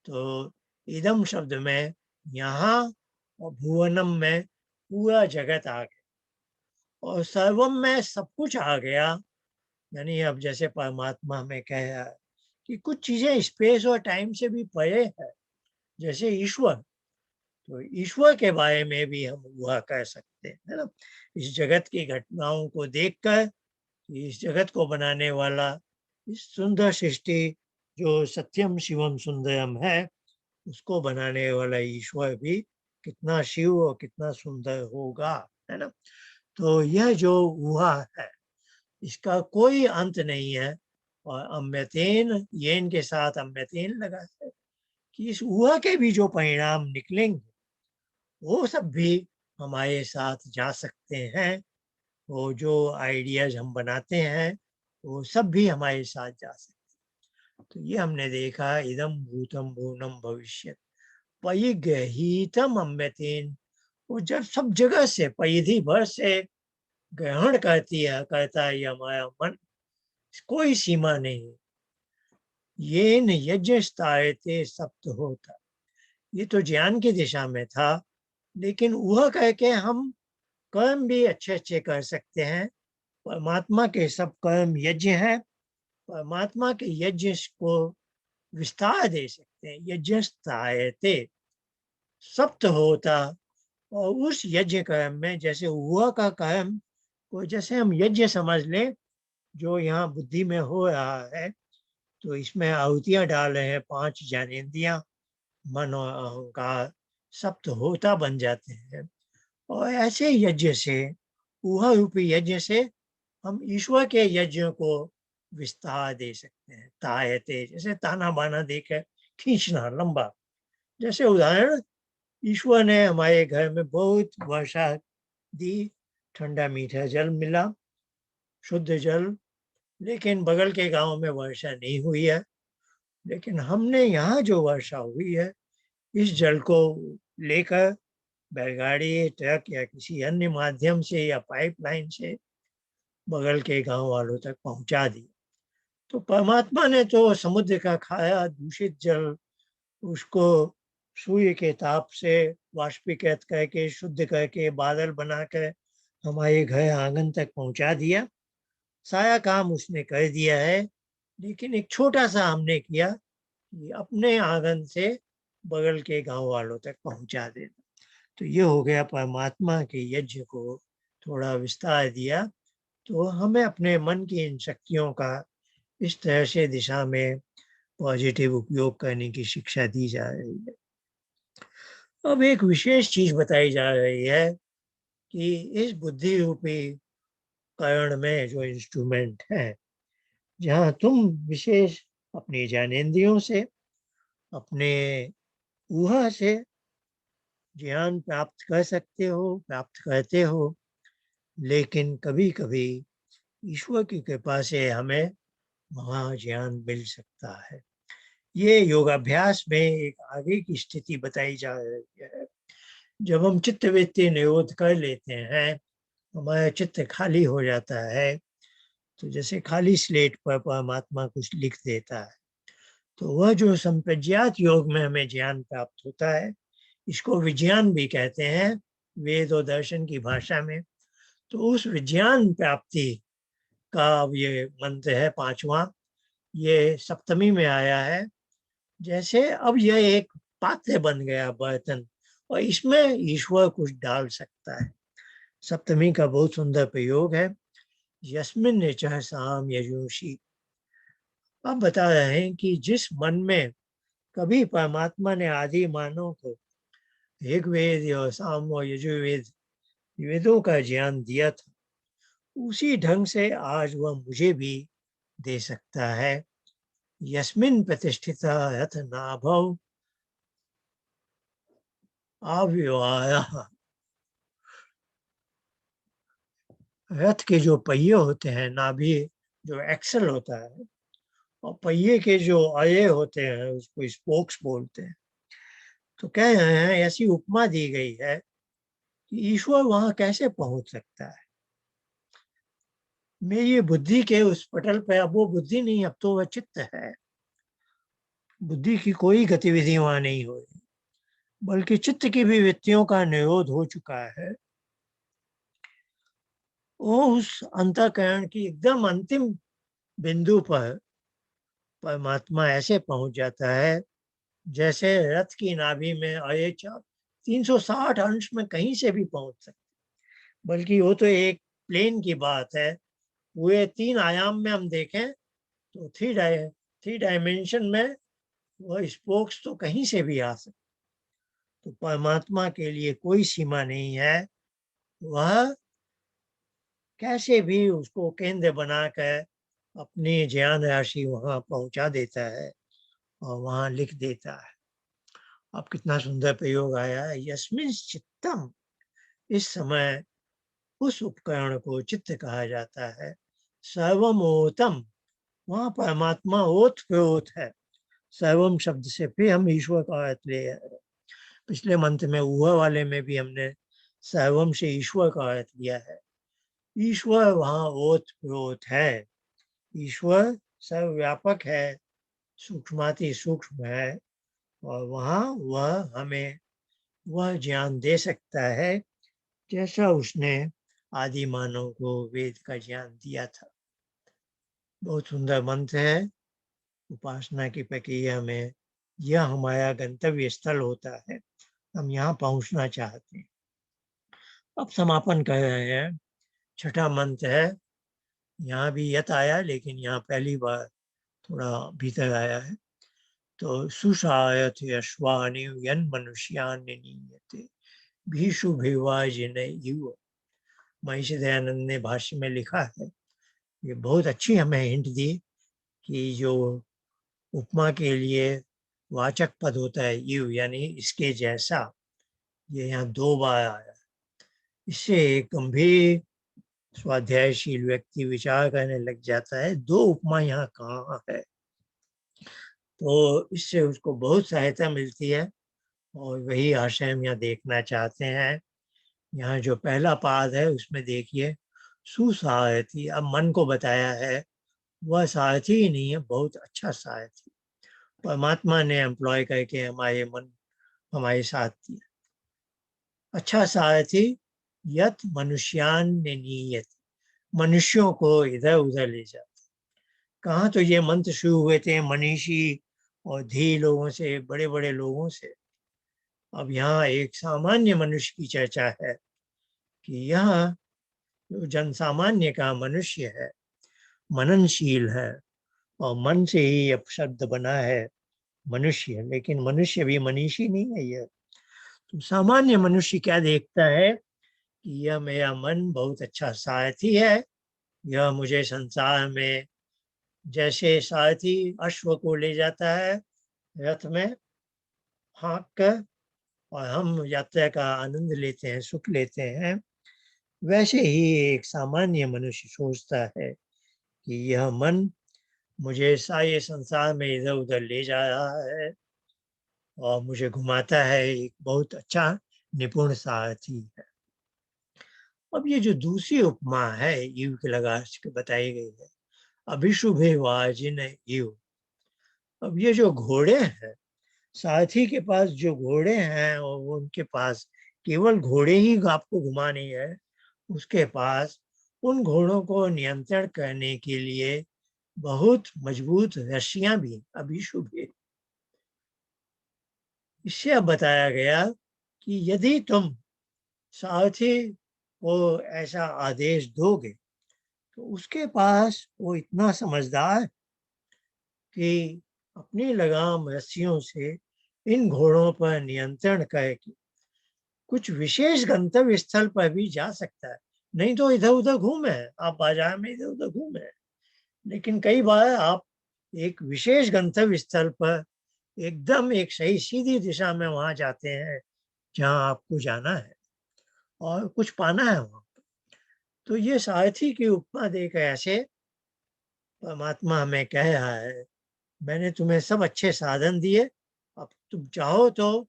तो इदम शब्द में यहाँ और भुवनम में पूरा जगत आ गया। और सर्वम में सब कुछ आ गया। यानी अब जैसे परमात्मा हमें कह रहा है कि कुछ चीजें स्पेस और टाइम से भी परे है, जैसे ईश्वर। तो ईश्वर के बारे में भी हम वह कह सकते हैं, है ना। इस जगत की घटनाओं को देखकर इस जगत को बनाने वाला, इस सुंदर सृष्टि जो सत्यम शिवम सुंदरम है, उसको बनाने वाला ईश्वर भी कितना शिव और कितना सुंदर होगा, है ना। तो यह जो हुआ है इसका कोई अंत नहीं है। और अम्यतेन येन के साथ अम्यतेन लगा है कि इस हुआ के भी जो परिणाम निकलेंगे वो सब भी हमारे साथ जा सकते हैं। वो जो आइडियाज हम बनाते हैं वो सब भी हमारे साथ जा सकते हैं। तो ये हमने देखा, इदम भूतम भुवनम भविष्यत परिगृहीतम अम्यतेन। वो जब सब जगह से परिधि भर से ग्रहण करता है ये हमारा मन, कोई सीमा नहीं। ये न यज्ञ स्थायते सप्त होता, ये तो ज्ञान की दिशा में था, लेकिन वह कह के हम कर्म भी अच्छे अच्छे कर सकते हैं। परमात्मा के सब कर्म यज्ञ है, परमात्मा के यज्ञ को विस्तार दे सकते हैं। यज्ञ स्थायते सप्त होता, और उस यज्ञ कर्म में जैसे हुआ का कर्म को जैसे हम यज्ञ समझ लें जो यहाँ बुद्धि में हो रहा है, तो इसमें आहुतियां डाल रहे हैं 5 ज्ञानेंद्रियां, मन और अहंकार, सप्त होता बन जाते हैं। और ऐसे यज्ञ से, ऊहा रूपी यज्ञ से हम ईश्वर के यज्ञ को विस्तार दे सकते हैं। तायते जैसे ताना बाना देकर खींचना लंबा। जैसे उदाहरण, ईश्वर ने हमारे घर में बहुत वर्षा दी, ठंडा मीठा जल मिला, शुद्ध जल। लेकिन बगल के गांव में वर्षा नहीं हुई है। लेकिन हमने यहाँ जो वर्षा हुई है इस जल को लेकर बैलगाड़ी, ट्रक या किसी अन्य माध्यम से या पाइपलाइन से बगल के गांव वालों तक पहुंचा दी। तो परमात्मा ने तो समुद्र का खाया दूषित जल, उसको सूर्य के ताप से वाष्पीकृत करके शुद्ध करके बादल बनाकर हमारे घर आंगन तक पहुंचा दिया। सारा काम उसने कर दिया है। लेकिन एक छोटा सा हमने किया कि अपने आंगन से बगल के गांव वालों तक पहुंचा देना। तो ये हो गया परमात्मा के यज्ञ को थोड़ा विस्तार दिया। तो हमें अपने मन की इन शक्तियों का इस तरह से दिशा में पॉजिटिव उपयोग करने की शिक्षा दी जा रही है। अब एक विशेष चीज बताई जा रही है कि इस बुद्धि रूपी कर्ण में जो इंस्ट्रूमेंट है, जहाँ तुम विशेष अपनी ज्ञानेंद्रियों से, अपने ऊहा से ज्ञान प्राप्त कर सकते हो, प्राप्त करते हो। लेकिन कभी कभी ईश्वर की कृपा से हमें वहाँ ज्ञान मिल सकता है। ये योगाभ्यास में एक आगे की स्थिति बताई जा रही है। जब हम चित्तवृत्ति निरोध कर लेते हैं, हमारा चित्त खाली हो जाता है। तो जैसे खाली स्लेट पर परमात्मा कुछ लिख देता है, तो वह जो संप्रज्ञात योग में हमें ज्ञान प्राप्त होता है, इसको विज्ञान भी कहते हैं वेद और दर्शन की भाषा में। तो उस विज्ञान प्राप्ति का ये मंत्र है 5वां, ये सप्तमी में आया है। जैसे अब यह एक पात्र बन गया, बर्तन, और इसमें ईश्वर कुछ डाल सकता है। सप्तमी का बहुत सुंदर प्रयोग है, यस्मिन ऋचः साम यजुषी। अब बता रहे हैं कि जिस मन में कभी परमात्मा ने आदि मानव को ऋग्वेद और साम और यजुर्वेद वेदों का ज्ञान दिया था, उसी ढंग से आज वह मुझे भी दे सकता है। यस्मिन प्रतिष्ठिता रथ नाभव अव्यवाय। रथ के जो पहिए होते हैं, नाभि जो एक्सल होता है, और पहिए के जो आये होते हैं उसको स्पोक्स बोलते हैं। तो कह रहे हैं, ऐसी उपमा दी गई है कि ईश्वर वहां कैसे पहुंच सकता है। मेरी बुद्धि के उस पटल पे अब वो बुद्धि नहीं, अब तो वह चित्त है। बुद्धि की कोई गतिविधि वहां नहीं हो रही, बल्कि चित्त की भी वृत्तियों का निरोध हो चुका है। वो उस अंतःकरण की एकदम अंतिम बिंदु पर परमात्मा ऐसे पहुंच जाता है जैसे रथ की नाभि में आए 360 अंश में कहीं से भी पहुंच सकते, बल्कि वो तो एक प्लेन की बात है। पूरे 3 आयाम में हम देखें तो थ्री डायमेंशन में वह स्पोक्स तो कहीं से भी आ सकते। तो परमात्मा के लिए कोई सीमा नहीं है, वह कैसे भी उसको केंद्र बनाकर अपनी ज्ञान राशि वहां पहुंचा देता है और वहां लिख देता है। अब कितना सुंदर प्रयोग आया है, यस्मिन् चित्तम। इस समय उस उपकरण को चित्त कहा जाता है। सर्वमोतम, वहां परमात्मा ओत प्रोत है। सर्वम शब्द से फिर हम ईश्वर का अर्थ ले आए। पिछले मंत्र में ऊह वाले में भी हमने सर्वम से ईश्वर का अर्थ लिया है। ईश्वर वहां ओत प्रोत है। ईश्वर सर्वव्यापक है, सूक्ष्माति सूक्ष्म है, और वहां वह हमें वह ज्ञान दे सकता है जैसा उसने आदि मानव को वेद का ज्ञान दिया था। बहुत सुंदर मंत्र है। उपासना की प्रक्रिया में यह हमारा गंतव्य स्थल होता है, हम यहाँ पहुंचना चाहते हैं। अब समापन कर रहे हैं। छठा मंत्र है, यहाँ भी यत आया लेकिन यहाँ पहली बार थोड़ा भीतर आया है। तो सुषायत यश्वानि यन मनुष्यान नियते भीषु भिवाजिन युव। महिषी दयानंद ने भाष्य में लिखा है, ये बहुत अच्छी हमें हिंट दी कि जो उपमा के लिए वाचक पद होता है यू, यानी इसके जैसा, ये यहाँ 2 बार आया। इससे एक गंभीर स्वाध्यायशील व्यक्ति विचार करने लग जाता है, 2 उपमा यहाँ कहाँ है। तो इससे उसको बहुत सहायता मिलती है, और वही आशय हम यहाँ देखना चाहते हैं। यहाँ जो पहला पाद है उसमें देखिए, सुसारथी, अब मन को बताया है, वह सारथी ही नहीं है, बहुत अच्छा सारथी परमात्मा ने एम्प्लॉय करके हमारे मन हमारे साथ दिया। अच्छा सारथी यत मनुष्यान ने नियत, मनुष्यों को इधर उधर ले जाता। कहाँ तो ये मंत्र शुरू हुए थे मनीषी और धी लोगों से, बड़े बड़े लोगों से। अब यहाँ एक सामान्य मनुष्य की चर्चा है कि यह जो जन सामान्य का मनुष्य है, मननशील है, और मन से ही अब शब्द बना है मनुष्य, लेकिन मनुष्य भी मनीषी नहीं है। यह तो सामान्य मनुष्य क्या देखता है कि यह मेरा मन बहुत अच्छा सारथी है, यह मुझे संसार में जैसे सारथी अश्व को ले जाता है रथ में हाँक कर, और हम यात्रा का आनंद लेते हैं, सुख लेते हैं, वैसे ही एक सामान्य मनुष्य सोचता है कि यह मन मुझे सारे संसार में इधर उधर ले जा रहा है और मुझे घुमाता है, एक बहुत अच्छा निपुण सारथी है। अब ये जो दूसरी उपमा है युव के लगा के बताई गई है, अभिशुभे वाजिन युव। अब ये जो घोड़े हैं, सारथी के पास जो घोड़े हैं और उनके पास केवल घोड़े ही आपको घुमाने है, उसके पास उन घोड़ों को नियंत्रण करने के लिए बहुत मजबूत रस्सियां भी अभिशुभ है। इससे अब बताया गया कि यदि तुम सारथी को ऐसा आदेश दोगे तो उसके पास वो इतना समझदार कि अपनी लगाम रस्सियों से इन घोड़ों पर नियंत्रण करके कुछ विशेष गंतव्य स्थल पर भी जा सकता है। नहीं तो इधर उधर घूमे, आप बाजार में इधर उधर घूमे, लेकिन कई बार आप एक विशेष गंतव्य स्थल पर एकदम एक सही सीधी दिशा में वहां जाते हैं जहां आपको जाना है और कुछ पाना है वहां। तो ये सारथी की उपमा देकर ऐसे परमात्मा हमें कह रहा है, मैंने तुम्हें सब अच्छे साधन दिए, अब तुम चाहो तो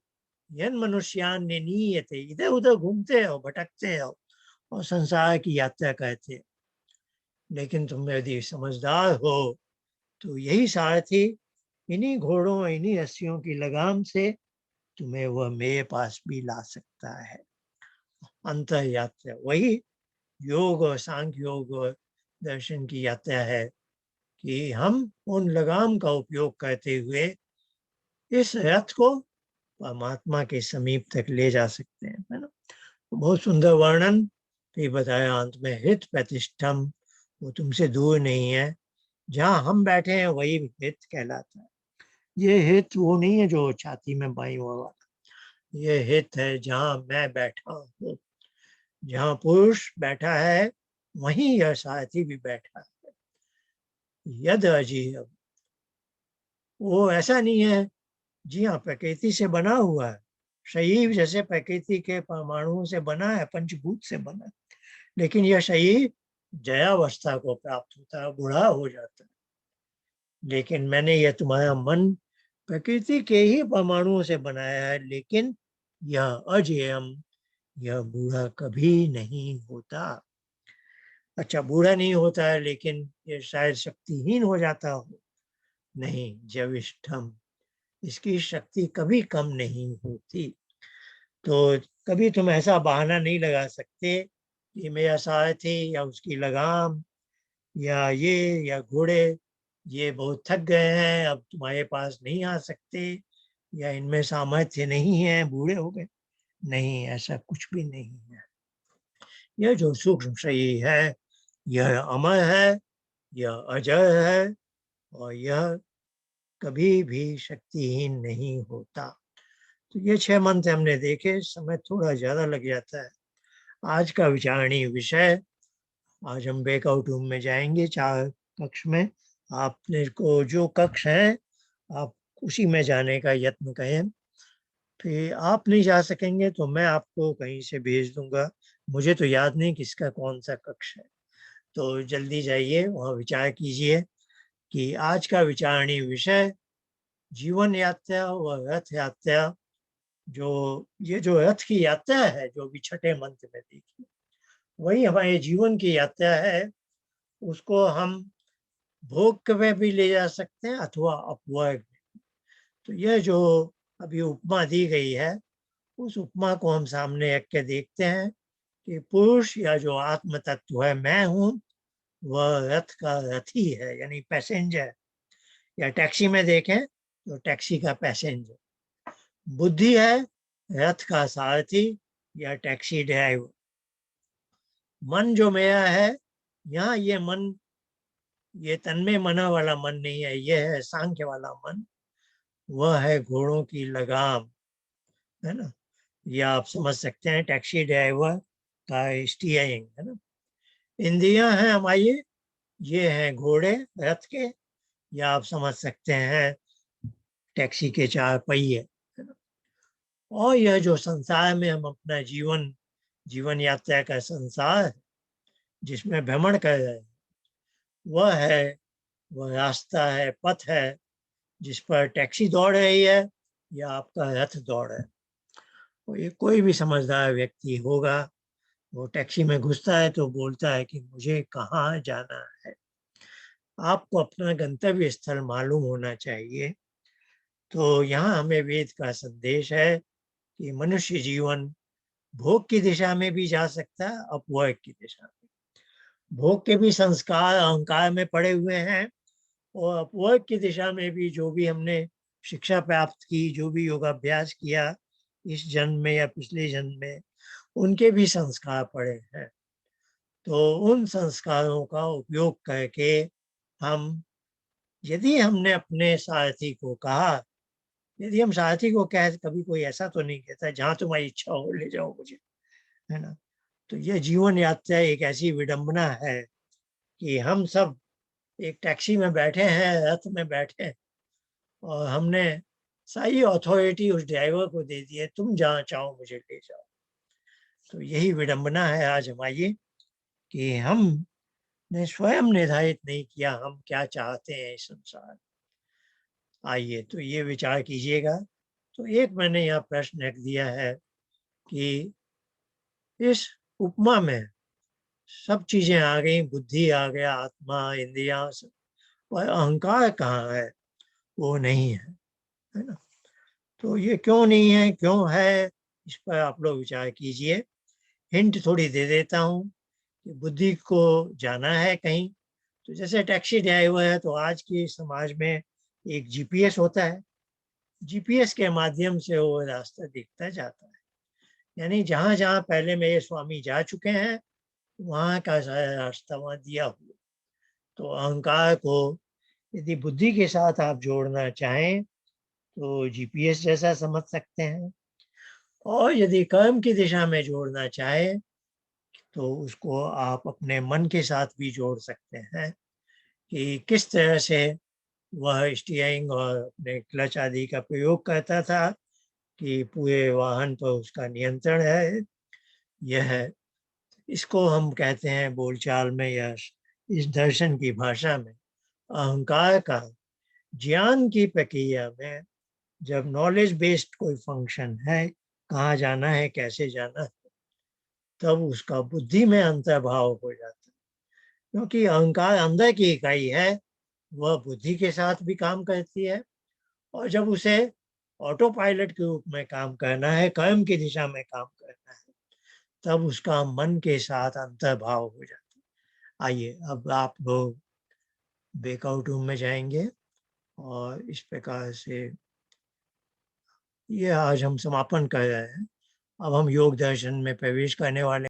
यन मनुष्यान ने नियते, इधर उधर घूमते हो, भटकते हो और संसार की यात्रा करते हो। लेकिन तुम यदि समझदार हो तो यही सारथी इन्हीं घोड़ों इन्हीं रस्सियों की लगाम से तुम्हें वह मेरे पास भी ला सकता है। अंतर यात्रा वही योग और सांख्य योग और दर्शन की यात्रा है कि हम उन लगाम का उपयोग करते हुए इस रथ को परमात्मा के समीप तक ले जा सकते हैं, है ना। बहुत सुंदर वर्णन भी बताया अंत में, हित प्रतिष्ठम, वो तुमसे दूर नहीं है, जहाँ हम बैठे हैं वही हित कहलाता है। ये हित वो नहीं है जो छाती में बाई हुआ वाला, ये हित है जहाँ मैं बैठा हूँ। जहाँ पुरुष बैठा है वहीं यह सारथी भी बैठा है। यद अजीब, वो ऐसा नहीं है, जी हाँ प्रकृति से बना हुआ है, शरीर जैसे प्रकृति के परमाणुओं से बना है, पंचभूत से बना है, लेकिन यह शरीर जयावस्था को प्राप्त होता है, बूढ़ा हो जाता है। लेकिन मैंने यह तुम्हारा मन प्रकृति के ही परमाणुओं से बनाया है, लेकिन यह अजेयम, यह बूढ़ा कभी नहीं होता। अच्छा, बूढ़ा नहीं होता है, लेकिन ये शायद शक्तिहीन हो जाता हो, नहीं, जविष्ठम, इसकी शक्ति कभी कम नहीं होती। तो कभी तुम ऐसा बहाना नहीं लगा सकते कि मेरा सारथी या उसकी लगाम या ये या घोड़े ये बहुत थक गए हैं, अब तुम्हारे पास नहीं आ सकते, या इनमें सामर्थ्य नहीं है, बूढ़े हो गए। नहीं, ऐसा कुछ भी नहीं है। यह जो सूक्ष्म शरीर है यह अमर है, यह अजर है, और यह कभी भी शक्तिहीन नहीं होता। तो ये 6 मंत्र हमने देखे, समय थोड़ा ज्यादा लग जाता है। आज का विचारणीय विषय, आज हम ब्रेकआउट रूम में जाएंगे 4 कक्ष में। आपने को जो कक्ष है आप उसी में जाने का यत्न करें। फिर आप नहीं जा सकेंगे तो मैं आपको कहीं से भेज दूंगा, मुझे तो याद नहीं किसका कौन सा कक्ष है। तो जल्दी जाइए वहाँ विचार कीजिए कि आज का विचारणीय विषय जीवन यात्रा व रथ यात्रा, जो ये जो रथ की यात्रा है जो भी छठे मंत्र में देखिए, वही हमारे जीवन की यात्रा है। उसको हम भोग में भी ले जा सकते हैं अथवा अपवर्ग में। तो यह जो अभी उपमा दी गई है, उस उपमा को हम सामने रख के देखते हैं कि पुरुष या जो आत्म तत्व है मैं हूँ, वह रथ का रथी है, यानी पैसेंजर। या टैक्सी में देखें तो टैक्सी का पैसेंजर। बुद्धि है रथ का सारथी या टैक्सी ड्राइवर। मन जो मेरा है, यहाँ ये मन, ये तन्मय मना वाला मन नहीं है, ये है सांख्य वाला मन। वह है घोड़ों की लगाम, है ना। या आप समझ सकते हैं टैक्सी ड्राइवर का स्टीयरिंग, है ना। इंद्रियां हैं हमारी, ये हैं घोड़े रथ के, या आप समझ सकते हैं टैक्सी के 4 पहिए, है ना। और यह जो संसार में हम अपना जीवन जीवन यात्रा का संसार है, जिसमें भ्रमण कर रहे हैं, वह है, वह रास्ता है, पथ है, जिस पर टैक्सी दौड़ रही है या आपका रथ दौड़ है। तो ये कोई भी समझदार व्यक्ति होगा, वो टैक्सी में घुसता है तो बोलता है कि मुझे कहाँ जाना है। आपको अपना गंतव्य स्थल मालूम होना चाहिए। तो यहाँ हमें वेद का संदेश है कि मनुष्य जीवन भोग की दिशा में भी जा सकता है, अपवर्ग की दिशा में। भोग के भी संस्कार अहंकार में पड़े हुए हैं, और अपवर्ग की दिशा में भी जो भी हमने शिक्षा प्राप्त की, जो भी योगाभ्यास किया इस जन्म में या पिछले जन्म में, उनके भी संस्कार पड़े हैं। तो उन संस्कारों का उपयोग करके हम, यदि हमने अपने सारथी को कहा, यदि हम सारथी को कहे, कभी कोई ऐसा तो नहीं कहता जहां तुम्हारी इच्छा हो ले जाओ मुझे, है ना। तो यह जीवन यात्रा एक ऐसी विडंबना है कि हम सब एक टैक्सी में बैठे हैं, रथ में बैठे हैं, और हमने सारी अथॉरिटी उस ड्राइवर को दे दी है, तुम जहाँ चाहो मुझे ले जाओ। तो यही विडंबना है आज हमारी कि हमने स्वयं निर्धारित नहीं किया हम क्या चाहते हैं इस संसार। आइए तो ये विचार कीजिएगा। तो एक मैंने यहाँ प्रश्न रख दिया है कि इस उपमा में सब चीजें आ गई, बुद्धि आ गया, आत्मा, इंद्रिया, और अहंकार कहाँ है? वो नहीं है ना। तो ये क्यों नहीं है, क्यों है, इस पर आप लोग विचार कीजिए। हिंट थोड़ी दे देता हूँ कि बुद्धि को जाना है कहीं, तो जैसे टैक्सी ड्राइवर है तो आज के समाज में एक जीपीएस होता है। जीपीएस के माध्यम से वो रास्ता दिखता जाता है। यानी जहाँ-जहाँ पहले मेरे स्वामी जा चुके हैं, वहाँ का सारा रास्ता वहाँ दिया हुआ। तो अहंकार को यदि बुद्धि के साथ आप जोड़ना चाहें, तो जीपीएस जैसा समझ सकते हैं। और यदि कर्म की दिशा में जोड़ना चाहें, तो उसको आप अपने मन के साथ भी जोड़ सकते हैं कि किस तरह से वह स्टीयरिंग और अपने क्लच आदि का प्रयोग करता था कि पूरे वाहन पर उसका नियंत्रण है। यह इसको हम कहते हैं बोलचाल में या इस दर्शन की भाषा में अहंकार का ज्ञान की प्रक्रिया में जब नॉलेज बेस्ड कोई फंक्शन है, कहाँ जाना है, कैसे जाना है, तब उसका बुद्धि में अंतर्भाव हो जाता है। क्योंकि अहंकार अंदर की इकाई है, वह बुद्धि के साथ भी काम करती है। और जब उसे ऑटो पायलट के रूप में काम करना है, कर्म की दिशा में काम करना है, तब उसका मन के साथ अंतर्भाव हो जाता है। आइए अब आप लोग ब्रेकआउट रूम में जाएंगे और इस प्रकार से ये आज हम समापन कर रहे हैं। अब हम योग दर्शन में प्रवेश करने वाले